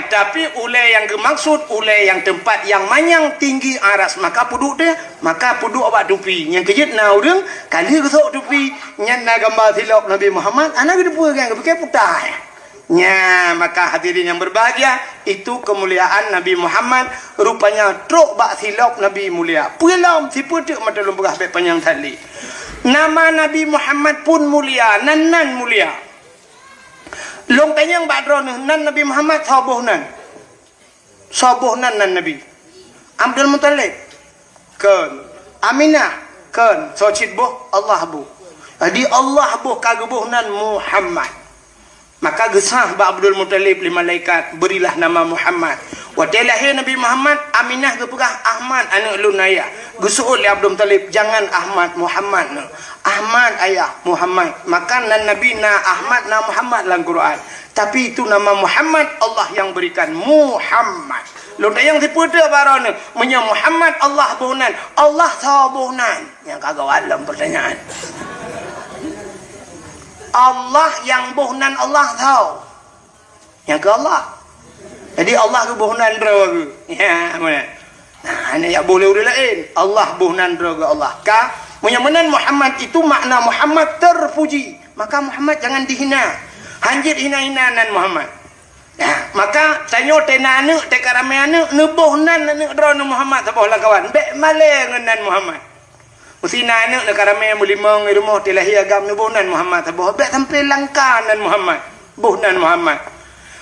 tapi ule yang dimaksud ule yang tempat yang manyang tinggi aras maka puduk awak tupi yang kejut na urang kali gesok tupi nyan na gambar silap Nabi Muhammad anak dia punya kan pakai putih nya maka hadirin yang berbahagia itu kemuliaan Nabi Muhammad rupanya truk bak silap Nabi mulia pulang si putuk mata lumpah baik panjang tali nama Nabi Muhammad pun mulia nan mulia long tanyang badron nan Nabi Muhammad sabuh nan Nabi Abdul Muttalib kan Aminah kan socit buh Allah buh jadi Allah buh kagebuh nan Muhammad maka gesah ba Abdul Muttalib li malaikat berilah nama Muhammad waktu lahir Nabi Muhammad Aminah kepegah Ahmad anak lunaya gesuul li Abdul Muttalib jangan Ahmad Muhammad Ahmad ayah Muhammad maka nan Nabi na Ahmad na Muhammad dalam Quran tapi itu nama Muhammad Allah yang berikan Muhammad Lu yang tipu dia barang menya Muhammad Allah bohnan. Allah tahu bohnan. Yang kagak alam pertanyaan. Allah yang bohnan Allah tahu. Yang ke Allah. Jadi Allah ke bohnan dera. Ya, mana? Nah, ini ya boleh udah lain. Allah bohnan dera ke Allah. Ka menyamanan Muhammad itu makna Muhammad terpuji. Maka Muhammad jangan dihina. Hanjit hina-hinanan Muhammad. Nah, maka tanyo tena anak te karame anak neboh nan anak drone Muhammad taboh lah kawan bek male ngenan Muhammad mesti anak ne karame mulimong rumah tilahi agam neboh nan Muhammad taboh bek tampil langkanan Muhammad boh nan Muhammad.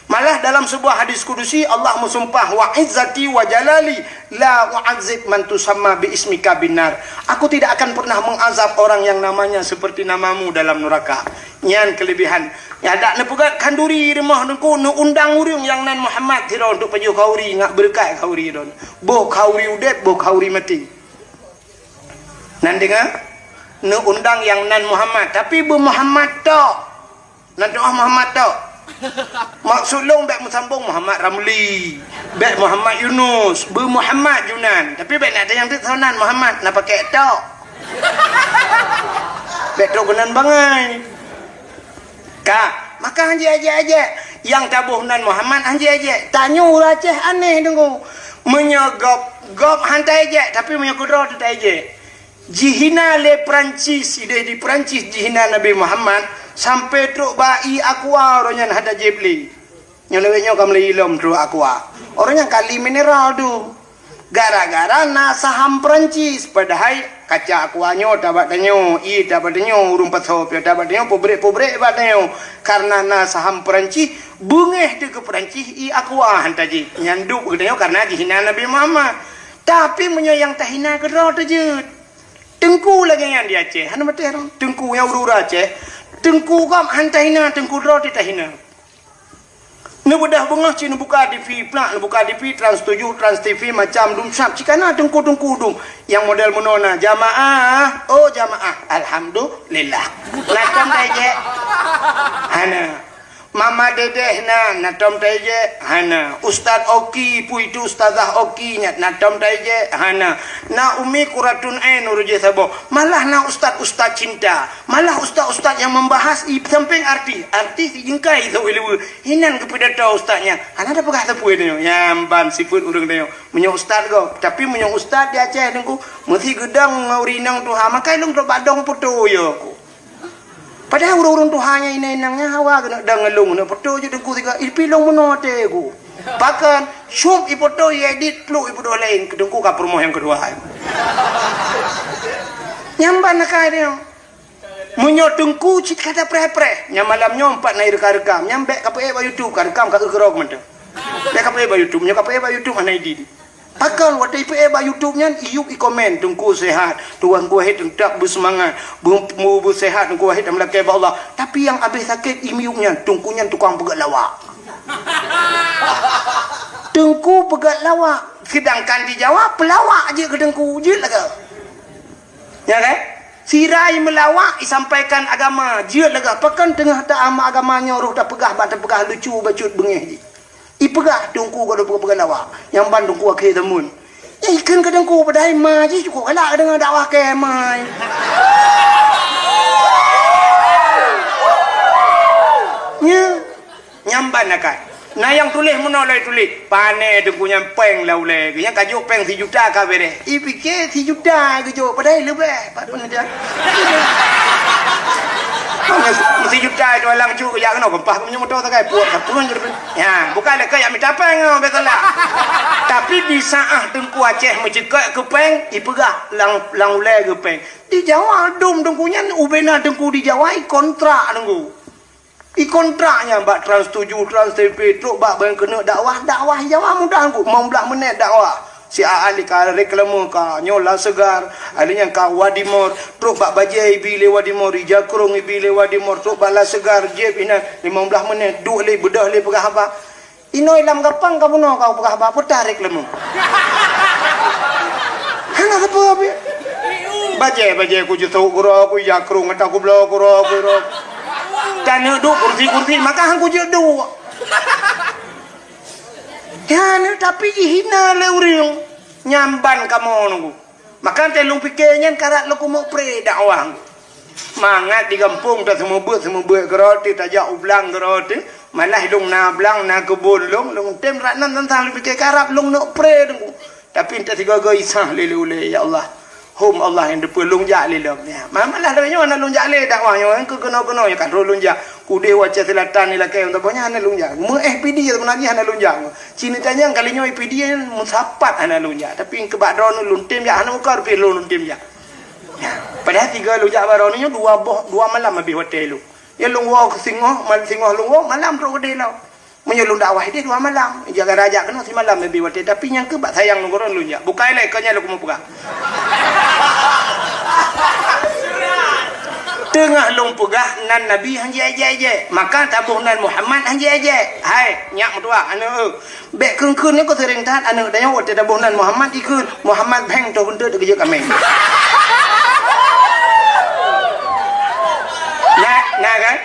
Malah dalam sebuah hadis kudusi Allah mensumpah wa izzati wa jalali la u'azzib man tusamma bi ismika binar. Aku tidak akan pernah mengazab orang yang namanya seperti namamu dalam neraka. Nyan kelebihan. Ya dak ne pegat kanduri rumah nengku ne undang urang yang nan Muhammad tiro untuk peju kauri ngak berkat kauri don. Boh kauri udet boh kauri mati. Nan dengar ne undang yang nan Muhammad tapi bu Muhammad tok. Nan doa Muhammad tok. Maksud long bek musambung Muhammad Ramli, bek Muhammad Yunus, be Muhammad Junan. Tapi bek nak ada yang titonan Muhammad nak pakai tok. Bek tok gunan bangai. Kak, maka anji aja yang tabuh nan Muhammad anji aja. Tanyo lah ceh aneh tunggu. Menyogop gop hantai aja tapi menyokudro tu aja. Jihina le Perancis ide di Perancis jihina Nabi Muhammad sampai truk bai aqua orangnya ada jebli nyolewenya kam leilom truk aqua orangnya kali mineral tu gara-gara na saham Perancis padahal kaca aquanyo dapat danyo i dapat danyo urung patop ya dapat danyo pobrek dapat danyo karena na saham Perancis bungeh tu ke Perancis i aqua hantaji nyanduk danyo karena dihina Nabi Muhammad tapi menyayang tahina ke ro tu je tengku lagi yang dia Aceh hana mati orang tengku yang urura Aceh tengku kam hantahina tengku ro ditahina ne bedah bengah cina buka TV plak ne buka TV Trans 7 Trans TV macam dum sap cikana tengku dum yang model menona jamaah oh jamaah alhamdulillah natam taje hana mama dedeh na natam taje hana Ustaz Oki pu itu Ustazah Oki nya natam taje hana na umi kuratun ain uruje sabo malah na ustaz cinta malah ustaz yang membahas i samping arti jingkai tu ilu hinan kepada tau ustaznya ana ada pegah tepu itu nyamban sifut urang teu menyo ustaz go tapi menyo ustaz di Aceh dengku mesti gedang ngaurinang tuha makai lung badong putu yo ku padahal urang tuhanya inenangnya hawa kena dangelung na putu je dengku tiga ipilong menote ku bahkan syum ipoto edit plu ipo lain kedengku ka promo yang kedua nyamban nakai dia menyotengku cit kata pre nyamalam nyompat naik rekam nyambek ka pe YouTube ka rekam ka gerog men dek ka pe YouTube nya ka pe YouTube ana idi bahkan waktu pe YouTube nya iuk i komen tengku sehat tuan ku het tak bersemangat bu sehat ku het amlak ke Allah tapi yang habis sakit imiuknya tengkunya tukang pegat lawak tengku pegat lawak sedangkan di Jawa pelawak aja ke tengku je lah ke ya kan sirai melawak disampaikan agama je lah ke pakan tengah tak ama agamanya roh tak pegah bat pegah lucu bacut bengih je i pegah tengku kalau pegat lawak yang ban tengku akhir temun ikan ke tengku padahal ma je cukup galak dengan dakwah ke mai nyamban akan nah yang tulis menolak tulis pane dengkunya peng lah uleh yang kajuk peng 3 juta ka bere i fikir 3 juta kajuk padahal lebih pat pun dia mesti juta itu lang cu ya kena gempah punya motor tak kai puak pun ya bukan le kayak minta peng betul tapi di saat tengku Aceh mencekak ke peng i pegah lang uleh ke peng di Jawa dum dengkunya ubena dengku di Jawa i kontrak dengku i kontraknya bak Trans 7 Trans TV truk bak bang kena dakwah Jawa mudah ku mau belah menit dakwah si ahli ka reklame ka nyola segar alinya ka Wadimor truk bak bajai bile Wadimor Jakrung bile Wadimor truk bak la segar jeb ina 15 menit duk le bedah le pegah apa inoi lam gapang ka puno kau pegah apa putar reklame hana apa abi bajai ku jutu guru ku Jakrung ta ku blo guru dan duk kursi maka hang ku je duk Ya, tapi hina le urang nyamban kamu nunggu. Maka telung pikirnya karat lo kumu pre dakwah. Mangat di kampung tak semua buat keroti tajak ublang keroti. Malah long na blang na kebun long tem ranan tentang lebih pikir karap long nak pre nunggu. Tapi tak tiga gay sah lele ya Allah. Hum Allah yang depan lunjak lelom ya. Malah dah nyawa nak lunjak le dakwahnya kan kena ya kan lunjak. Kude wajah selatan ni lah kaya untuk banyak anak lunjak. Mu FPD sebenarnya anak lunjak. Cina tanya kalinya FPD musapat anak lunjak. Tapi yang kebadron luntim ya anak muka rupiah luntim ya. Padahal 3 lunjak baru ni dua malam habis hotel lu. Ya lungwa ke singoh lungwa malam terus hotel lu. Menyelung dakwah dia 2 malam. Jaga raja kena si malam habis hotel. Tapi yang kebak sayang nungguran lunjak. Bukai lah ikannya lu kamu pegang. Tengah long pegah nan Nabi hanji aje. Maka tabuh nan Muhammad hanji aje. Hai, nyak mutua anu bek keun-keun ni ko sering tahan anu dah nyawa tabuh nan Muhammad ikut. Muhammad beng tu benda tu kerja kami. Nah kan?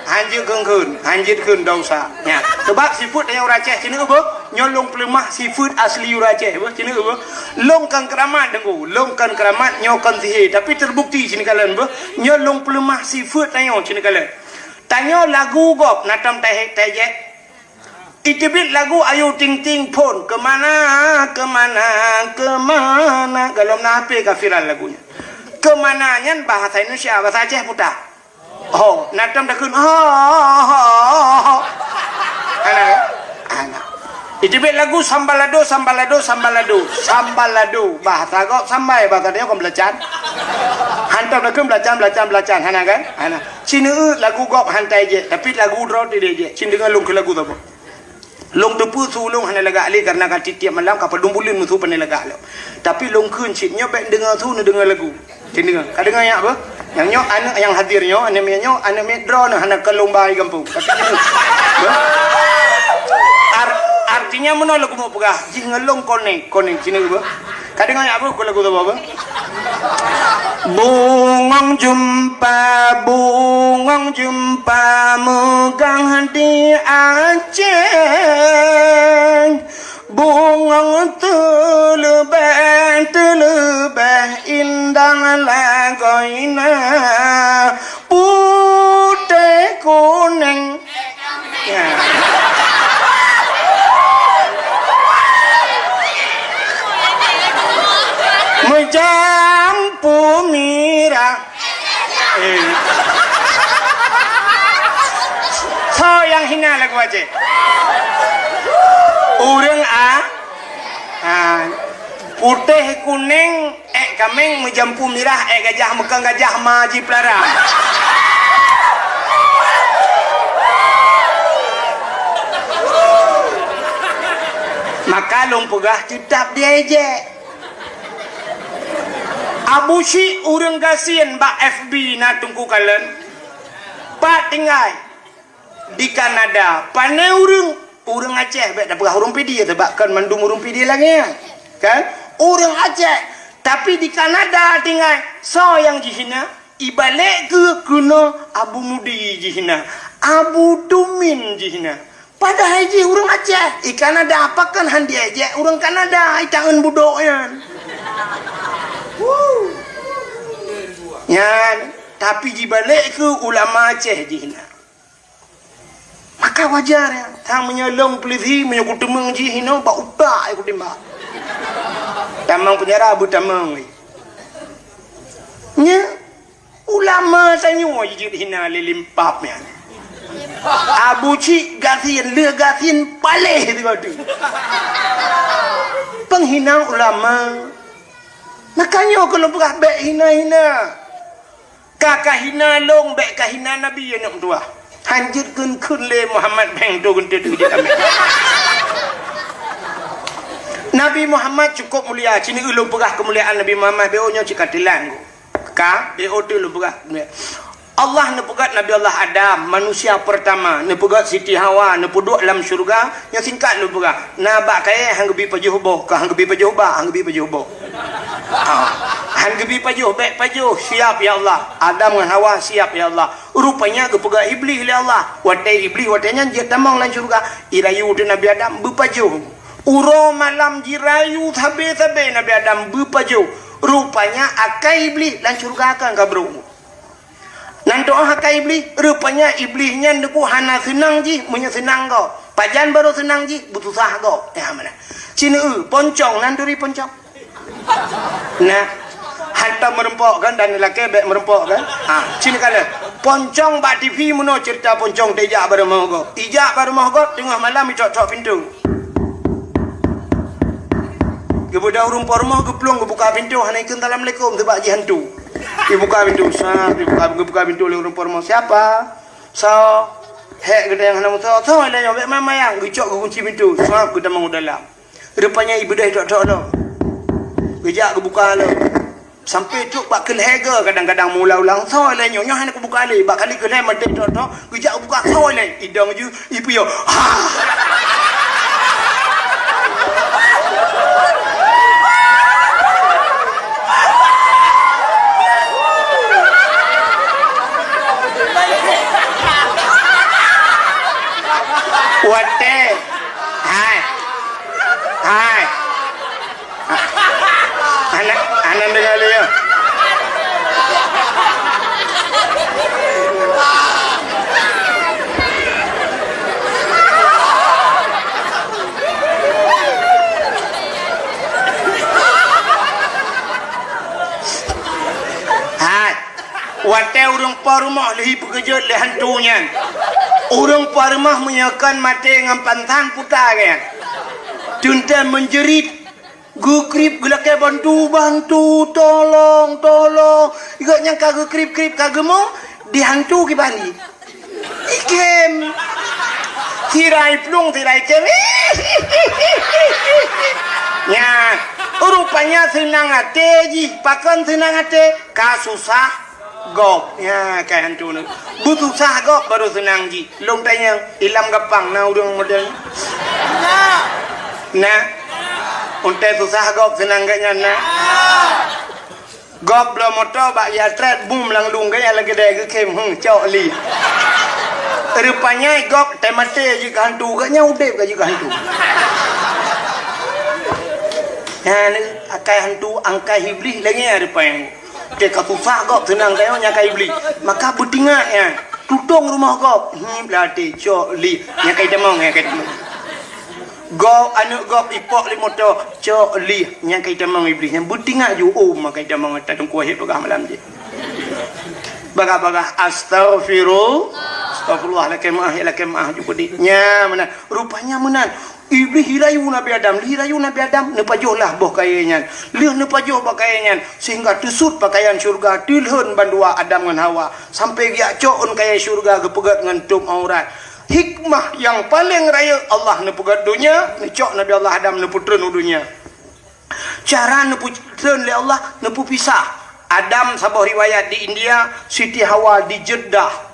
Hanji keun dosa. Ya. Sebab sifut yang raceh cina apa? Nyolong pelemah sifut asli raceh apa? Cina apa? Longkan keramat dengku. Longkan keramat nyokan sihir. Tapi terbukti cina kalian apa? Nyolong pelemah sifut tanya cina kalian. Tanya lagu gop natam tajek. Itibit lagu ayu ting ting pun kemana kalau nape kafiran lagunya. Kemananya bahasa Indonesia bahasa Aceh putar. Oh, natam dah kun. Anak. Itu bet lagu sambalado. Bahasa kau sambai bahasa dia kau belajar. Hantar dah kun belajar. Hana kan? Hana. Cina lagu kau hantai je. Tapi lagu draw dia je. Cina dengan long ke lagu tu apa? Long tepu sulung hana lagak ali karena kan tiap malam kapal dumbulin musuh pandai lagak lo. Tapi long kun citnya bet dengar tu ni dengar lagu. Cina dengar. Kau dengar yang apa? Yang nyok anak yang hadirnya anak medro nah anak kelomba di kampung. Artinya mana lagu mau pegah jingelong konek cina apa? Kadang apa aku lagu tu apa? Bungong jumpa megang hati Aceh. Bungong terlebih indah lagoina putih kuning ya. Menjampu mira so yang hina lagu Aceh urang putih kuning kameng menjampu mirah gajah mekang gajah maji pelara. Maka long pegah tetap dia je. Abu Syih urang gasien ba FB na tungku kalen. Pak tinggal di Kanada. Pane urang Aceh bet dah pegah urang PD sebab kan mandung urang PD lagi kan urang Aceh tapi di Kanada tinggal so yang jihina ibalik ke kena Abu Mudi jihina Abu Tumin jihina padahal ji urang Aceh di Kanada apakan handi aja urang Kanada itangan budoknya yan tapi dibalik ke ulama Aceh jihina. Maka wajar ya. Tang menyolong pelisi menyokut temeng ji hino ba utak ikut timba. Tamang penjara abu tamang. Nya ulama tanyo ji hina lilimpap ya. Abu Syih gasien le gasien paleh tu. Penghina ulama. Makanya kalau bukan bek hina. Kakak hina long bek kahina Nabi ya nak dua. Hanjirkan kunle Muhammad beng dogun tu dia kami. Nabi Muhammad cukup mulia. Cini ulung pegah kemuliaan Nabi Muhammad beonya cikatilan. Ka beo tu ulung pegah. Allah ne pegat Nabi Allah Adam, manusia pertama. Ne pegat Siti Hawa, ne puduk dalam syurga. Yang singkat lu pegah. Nabak kaya hang gebi pajuh boh, ka hang gebi pajuh ba, hang gebi pajuh boh. Han gebi pajuh, baik pajuh, siap ya Allah. Adam dengan Hawa siap ya Allah. Rupanya kepegak iblis ya Allah. Watai iblis, watainya dia tamang lan syurga. Irayu de Nabi Adam berpajuh. Uro malam jirayu tabe-tabe Nabi Adam berpajuh. Rupanya akai iblis lan syurga akan kabru. Nan doa akai iblis, rupanya iblisnya ndeku hana senang ji, munya senang kau. Pajan baru senang ji, butuh sah kau. Ya mana? Cina poncong nan duri poncong. Nah, hantar merempok kan dan lelaki baik merempok kan. Cina kala poncong bak TV meno cerita poncong tejak baru mahgo. Ijak baru mahgo tengah malam cok-cok pintu. Gebudak rumpah rumah geplong gebuka pintu hanaikan assalamualaikum sebab ji hantu. Dibuka pintu, dibuka pintu oleh rumpah rumah siapa? So, hek gede yang nama so ada yang baik mama yang gecok kunci pintu. Sap kita mau dalam. Rupanya ibu dah cok-cok lo. Gejak gebuka lo. Sampai cuk bak kelhega kadang-kadang mula ulang so le nyonya han aku buka le bak kali kelhe mate tok gejak buka so le idang ju ipu yo wate hai anak dengar dia wate urang parumah lehi pekerja le hantunya urang parumah menyakan mati dengan pantan putar kan tuntan menjerit gukrip gelakai bantu tolong igaknya kagak krip kagak mau dihantu ke bani ikem tirai plung tirai kem ya rupanya senang hati ji pakan senang hati kasusah gop ya kayak hantu ni butuh sah gop baru senang ji long tanya ilam gapang na urang model nah untai susah gop senang kayaknya na gop belum motor bak ya tret boom lang lung kayaknya lagi deh ke kem cok li rupanya gop temate je hantu kayaknya udah ke hantu nah akai hantu angkai iblis lagi ya rupanya ke susah gop senang kayaknya kai iblis maka betingak ya tutung rumah gop belati cok li nya kai demong ya kai gop anu gop ipok li motor cok li nya kai demong iblis yang betingak ju maka kai demong ta tong kuah pegah malam je baga astagfirullah lakem juga di nya mana rupanya menan iblis hirayu Nabi Adam nepajuhlah boh kayanya lihat nepajuh pakaiannya sehingga tusut pakaian syurga tilhun bandua Adam dengan Hawa sampai dia coon kaya syurga gepegat dengan tum aurat hikmah yang paling raya Allah nepegat dunia necok Nabi Allah Adam neputren dunia cara neputren le Allah nepu pisah Adam sabah riwayat di India Siti Hawa di Jeddah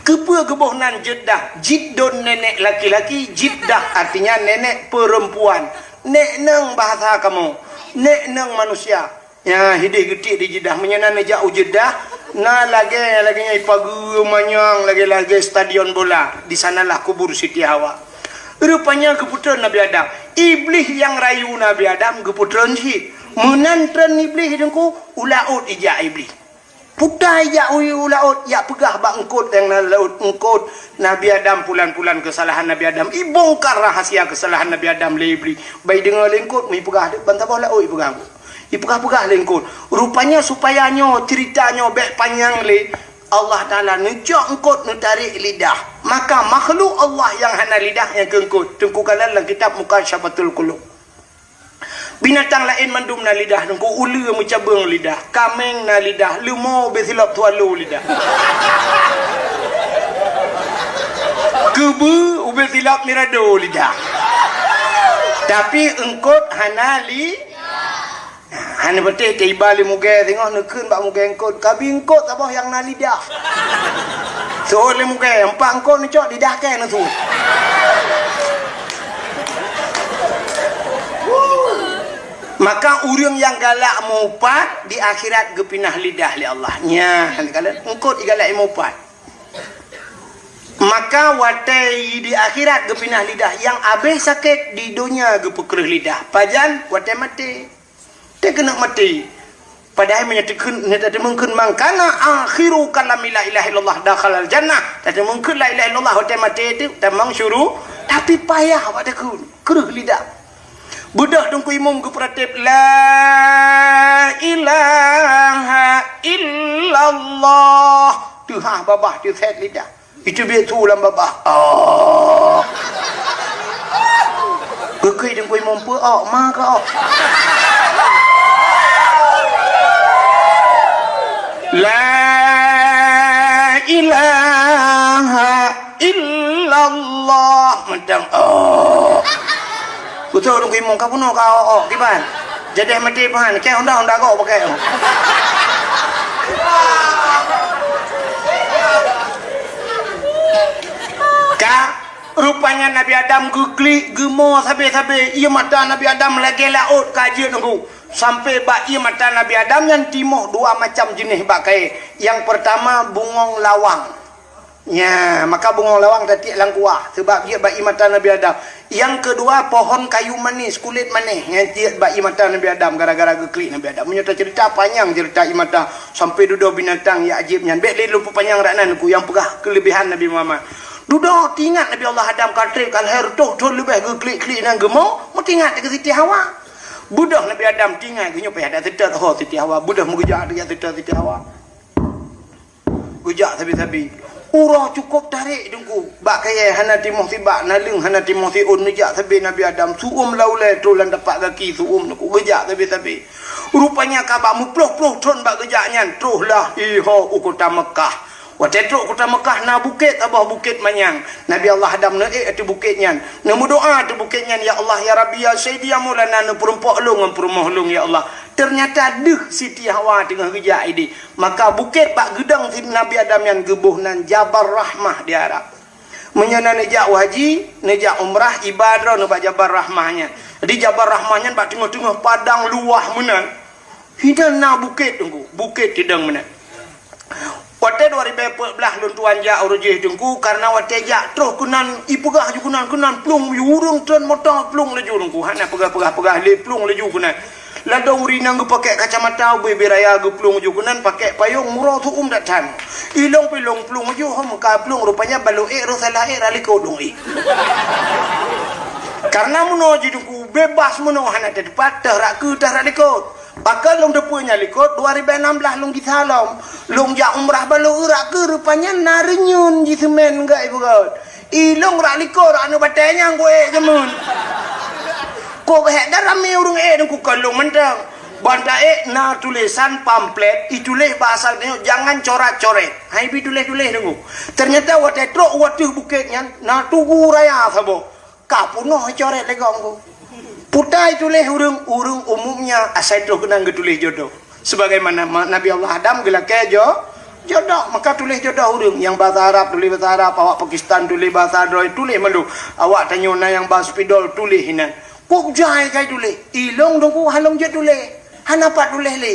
kebohnan Jeddah jiddon nenek laki-laki jiddah artinya nenek perempuan nek neng bahasa kamu nek neng manusia ya hidih getik di Jeddah menyenan jauh Jeddah na lagi pagi manyang lagi stadion bola di sanalah kubur Siti Hawa rupanya keputran Nabi Adam iblis yang rayu Nabi Adam keputran si menantran iblis hidungku ulaut ijak iblis putai ya ulaut ya pegah bak engkut yang laut engkut Nabi Adam pulan-pulan kesalahan Nabi Adam ibongkar rahasia kesalahan Nabi Adam le iblis baik dengar lengkut mi pegah bantah bola oi pegah ipegah lengkut rupanya supaya nyo ceritanya bek panjang le Allah Taala ngejok engkut tarik lidah maka makhluk Allah yang hana lidah yang kengkut tengku kalan dalam kitab Mukasyafatul Qulub binatang lain mandum na lidah nungku ulu mencabung lidah kameng na lidah lumo besilap tualu lidah kebu ubel silap mirado lidah tapi engkot hanali hana betul tiba li muge tengok nekun bak muge engkot kabi engkot apa yang na lidah so li muge empat engkot ni cok lidah ke na tu Maka orang yang galak mupat di akhirat gepinah lidah li Allah nya kalau engkau digalak mupat. Maka watai di akhirat gepinah lidah yang habis sakit di dunia gepekerah lidah pajan watai mati dia kena mati padahal menyatakan tadi mungkin mangkana akhiru kalam la ilaha illallah dakhalal jannah tadi mungkin la ilaha illallah watai mati itu tamang syuruh tapi payah watai kerah lidah budak dongku imam ke peratip la ilaha illallah tu ha babah tu set lidah itu biar tu ulang babah Kekei dongku imam pe maka La ilaha illallah medang betul dong imong ka puno ka kiban jadi mati pahan ke honda kau pakai ka rupanya Nabi Adam gukli gemo sabe ia mata Nabi Adam lagi laut kaji nunggu sampai bak ia mata Nabi Adam yang timoh dua macam jenis bakai yang pertama bungong lawang ya maka bungong lawang tadi langkuah sebab dia bak mata Nabi Adam yang kedua pohon kayu manis kulit manis yang dia bak mata Nabi Adam gara-gara geklik Nabi Adam menyata cerita panjang cerita mata sampai duduk binatang ya ajibnya bek dia lupa panjang ranan ku yang pegah kelebihan Nabi Muhammad duduk tingat Nabi Allah Adam katril kalher tuh lebih geklik-klik nang gemo mau tingat ke Siti Hawa budak Nabi Adam tinggal ginyo pe ada tetet Siti Hawa budak mengejak dia tetet Siti Hawa gejak sabi-sabi urang cukup tarik dengku bak kaya hana timoh tibak naling hana timoh tiun nejak sabi Nabi Adam suum laulai tulan dapat kaki suum aku gejak sabi-sabi rupanya kabak muploh-ploh ton bak gejaknya truhlah iho ukota Mekah watetruk kota Mekah na bukit abah bukit manyang Nabi Allah Adam na atu bukitnya namu doa tu bukitnya ya Allah ya Rabbi ya Sayyidi ya Maulana na perumpok long perumoh long ya Allah ternyata deh Siti Hawa tengah gejak ini maka bukit pak gedang Nabi Adam yang gebuh nan Jabar Rahmah di Arab menyana nejak haji nejak umrah ibadah na Jabar Rahmahnya di Jabar Rahmahnya pak tengah-tengah padang luah menan hidan na bukit tunggu bukit tidang menan Wate 2014 luntuan ja urujih dengku karena wate ja terus kunan ipegah ju kunan plung yurung tren motor plung leju dengku hana pegah le plung leju kunan ladong rinang ge pakai kacamata bebe raya ge plung ju kunan pakai payung murah tu datan ilong pilong plung ju hom ka plung rupanya balu ro salah raliko dong karena muno ji dengku bebas muno hana tepat rak ke raliko bakal long depunya likot 2016 long disalam long ja umrah balu urak ke rupanya narenyun di semen enggak ibu god ilong rak likot anu batenya gue jemun ko hek darame urung ku kalung mentang banda na tulisan pamflet itulis bahasa dia jangan coret-coret hai bi tulis nunggu ternyata wate truk watuh bukitnya na tugu raya sabo kapuno coret legong putai tulis urung umumnya asal tu kena tulis jodoh sebagaimana Nabi Allah Adam gelak jodoh maka tulis jodoh urung yang bahasa Arab tulis bahasa Arab awak Pakistan tulis bahasa Arab tulis malu awak tanyona yang bahasa Spidol tulis hinan kok jai kai tulis ilong dongku halong je tulis hanapat tulis le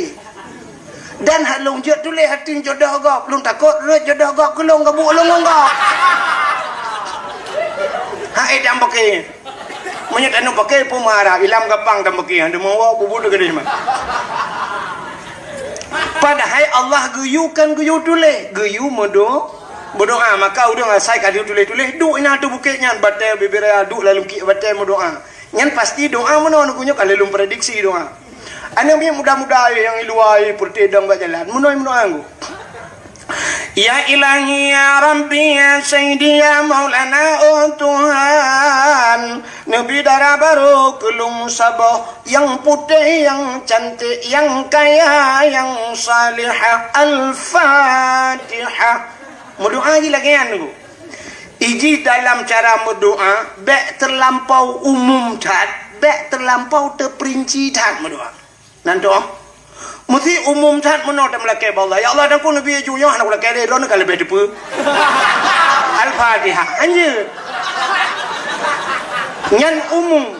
dan halong je tulis hati jodoh gak belum takut red jodoh gak kelong gak bulong gak hai dam pakai menyat anu pakai pemarah ilam gapang dan pakai anda mau bubu de gede mah padahal Allah guyu tulis guyu berdoa maka udah ngasai kadi tulis du ina tu bukitnya batai bibira du lalu ki batai berdoa nyan pasti doa mano anu kunyo kalau lum prediksi doa anu yang mudah-mudah yang iluai pertedang ba jalan mano anggu Ya ilahi ya Rabbi ya Sayyidi ya Maulana oh Tuhan Nabi darah baru kelung sabah yang putih yang cantik yang kaya yang salihah Al-Fatihah berdoa lagi kan tu iji dalam cara berdoa bek terlampau umum tat bek terlampau terperinci tat berdoa nanti mesti umum tat menolak melakai Allah ya Allah dan pun Nabi Junya nak melakai dia nak lebih depu Al-Fatihah hanya nyan umum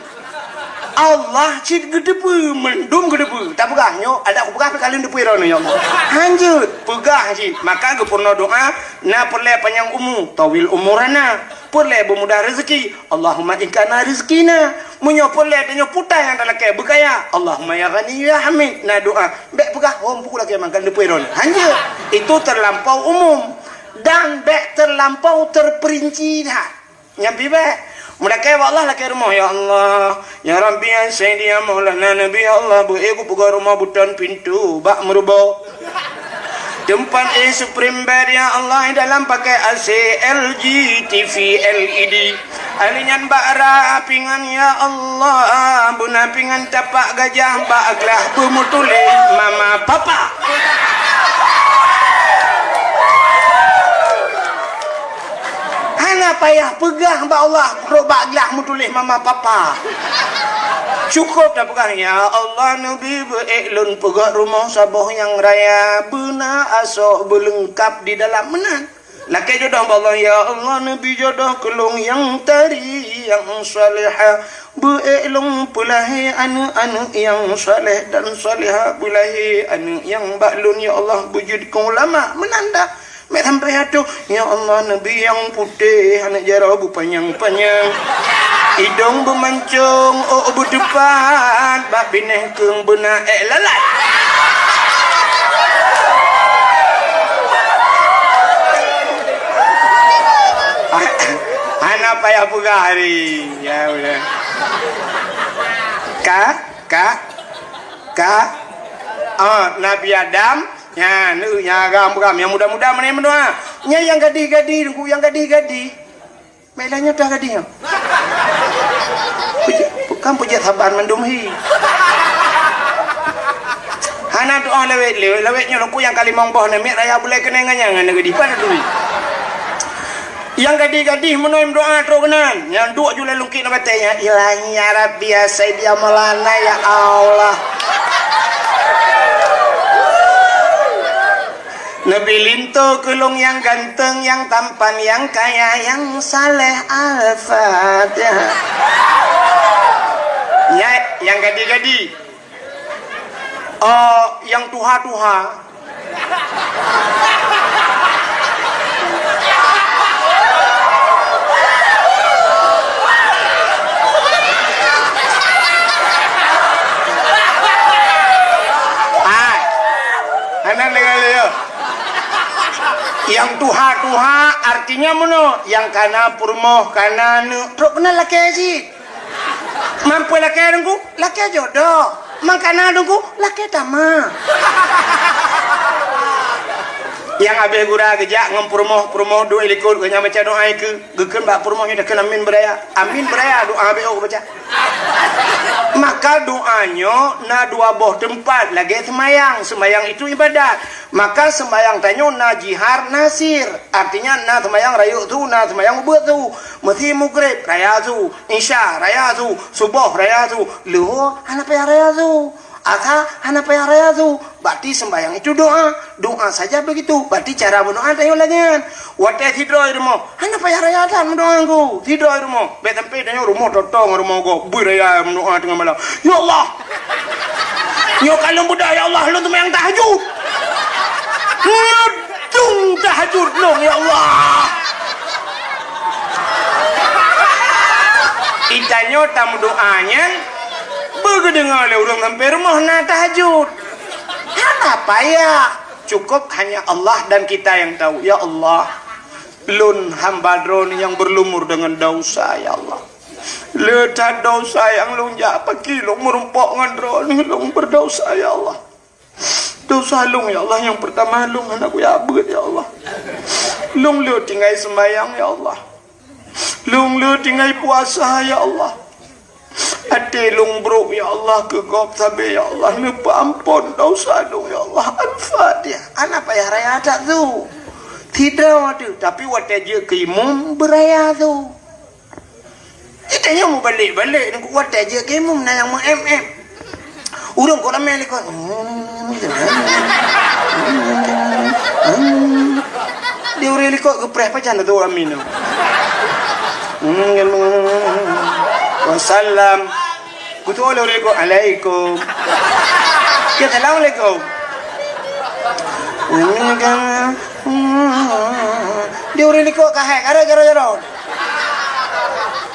Allah cid gedepu mendum gedepu tak pegahnya ada aku pegah kalian depu rono ya Allah lanjut pegah cid maka gepurna doa na perle panjang umur tawil umurana perle bermudah rezeki Allahumma ikana rizkina munyo perle danyo putai yang dalake bekaya Allahumma ya ghani ya hamid na doa bek pegah om pukul lagi makan depu rono lanjut itu terlampau umum dan bek terlampau terperinci dah nyampi bek mereka Allah laki rumah ya Allah ya Rabbi ya Sayyidi ya Maulana Nabi ya Allah bu aku buka rumah budan pintu bak merubah tempat Supreme Bed ya Allah dalam pakai AC LG TV LED alinyan bakra pingan ya Allah buna pingan tapak gajah baklah pemutule mama papa Hana payah pegah ba Allah robak gelah mutulih mama papa. Cukup dah pegah ya Allah Nabi be'ilun pegah rumah saboh yang raya bena asok berlengkap di dalam menan. Laki jodoh Allah ya Allah Nabi jodoh kelung yang tari yang salihah be'ilun pulahi anu-anu yang salih dan salihah pulahi anu yang baklun ya Allah bujud ulama menanda. Mek sampai atuh ya Allah Nabi yang putih anak jarah bu panjang-panjang hidung bermancung oh berdepan bak bineh keung benak lalat anak payah pegah hari ya udah Nabi Adam ya, nu nya gam yang muda-muda mana mendoa. Nya yang gadi-gadi, nunggu yang gadi-gadi. Melanya dah gadi ya. Bukan puja sabar mendumhi. Hana doa lewetnya lumpu yang kali mongboh nemik raya boleh kenengannya ngan gadi pada duit. Yang gadi-gadi menuim doa terus kenan. Yang dua julai lungkit nak batanya. Ilahi ya Rabbi ya Sayyidi ya Maulana ya Allah. Nabi linto kelung yang ganteng, yang tampan, yang kaya, yang saleh al-fatihah. Ya, yang gadi-gadi. Yang tuha-tuha. Anak dengar yang tuha-tuha artinya mana? Yang kana purmoh kana nu. Truk kena laki aji. Mampu laki dengku, laki jodoh. Mangkana dengku, laki tama. Yang abe gura gejak ngem purmoh doa likul nya baca doa ke geukeun bak purmohnya dah kena amin beraya. Amin beraya doa abe baca. Maka doanya na dua boh tempat lagi sembayang itu ibadat. Maka sembayang tanyo na jihar nasir artinya na sembayang rayu tu na sembayang ubud tu mesti maghrib raya tu isya raya tu subuh raya tu luh hana payah raya tu asa hana payah raya tu berarti sembayang itu doa saja begitu berarti cara berdoa tanyo lagian wate tidur rumah hana payah raya dan mendoaku tidur rumah be tempe tanyo rumah totong rumah go beraya mendoa tengah malam ya Allah yo kalau budak ya Allah lu sembayang tahajud ngedung tahajud dong ya Allah itanyo tamu doanya begedengar le urang sampai rumah na tahajud apa ya cukup hanya Allah dan kita yang tahu ya Allah lun hamba drone yang berlumur dengan dosa ya Allah letak dosa yang lung jak pagi lung merumpok dengan drone lung berdosa ya Allah dosa lung ya Allah yang pertama lung anakku ya abad ya Allah lung lu tinggal sembahyang ya Allah lung lu tinggal puasa ya Allah ade lung bro ya Allah kegop sabe ya Allah lupa ampun dosa lung ya Allah al-fatihah anak payah raya tak tu tidak ada tapi wate je keimum beraya tu itanya mau balik-balik nak wate je keimum na yang mm urang kau ramai lekon. Dia urang lekon gepreh pacan tu amin. Wassalam Betul alaikum. Alaikum. Ya assalamualaikum. Dia orang ni kok kahek gara-gara jaron.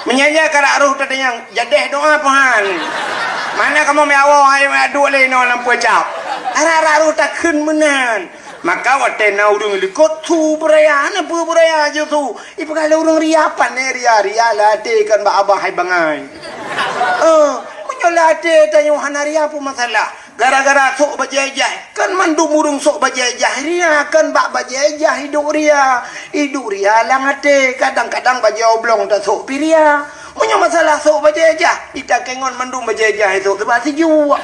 Menyanyi kara aruh tadi yang jadeh doa pahan. Mana kamu meawo ai adu le no lampu cap. Ara aruh tak keun menan. Maka wate na urung likot tu beraya na pu beraya je tu. Ipa kalau urung riapan ria lah te kan ba abah hai bangai. Menyolah te tanya hanaria apa masalah. Gara-gara sok bajajah kan mandum urung sok bajajah ria kan bak bajajah hidup ria lang ate kadang-kadang bajau oblong tak sok piria punya masalah sok bajajah ita kengon mandum bajajah itu sebab sejuk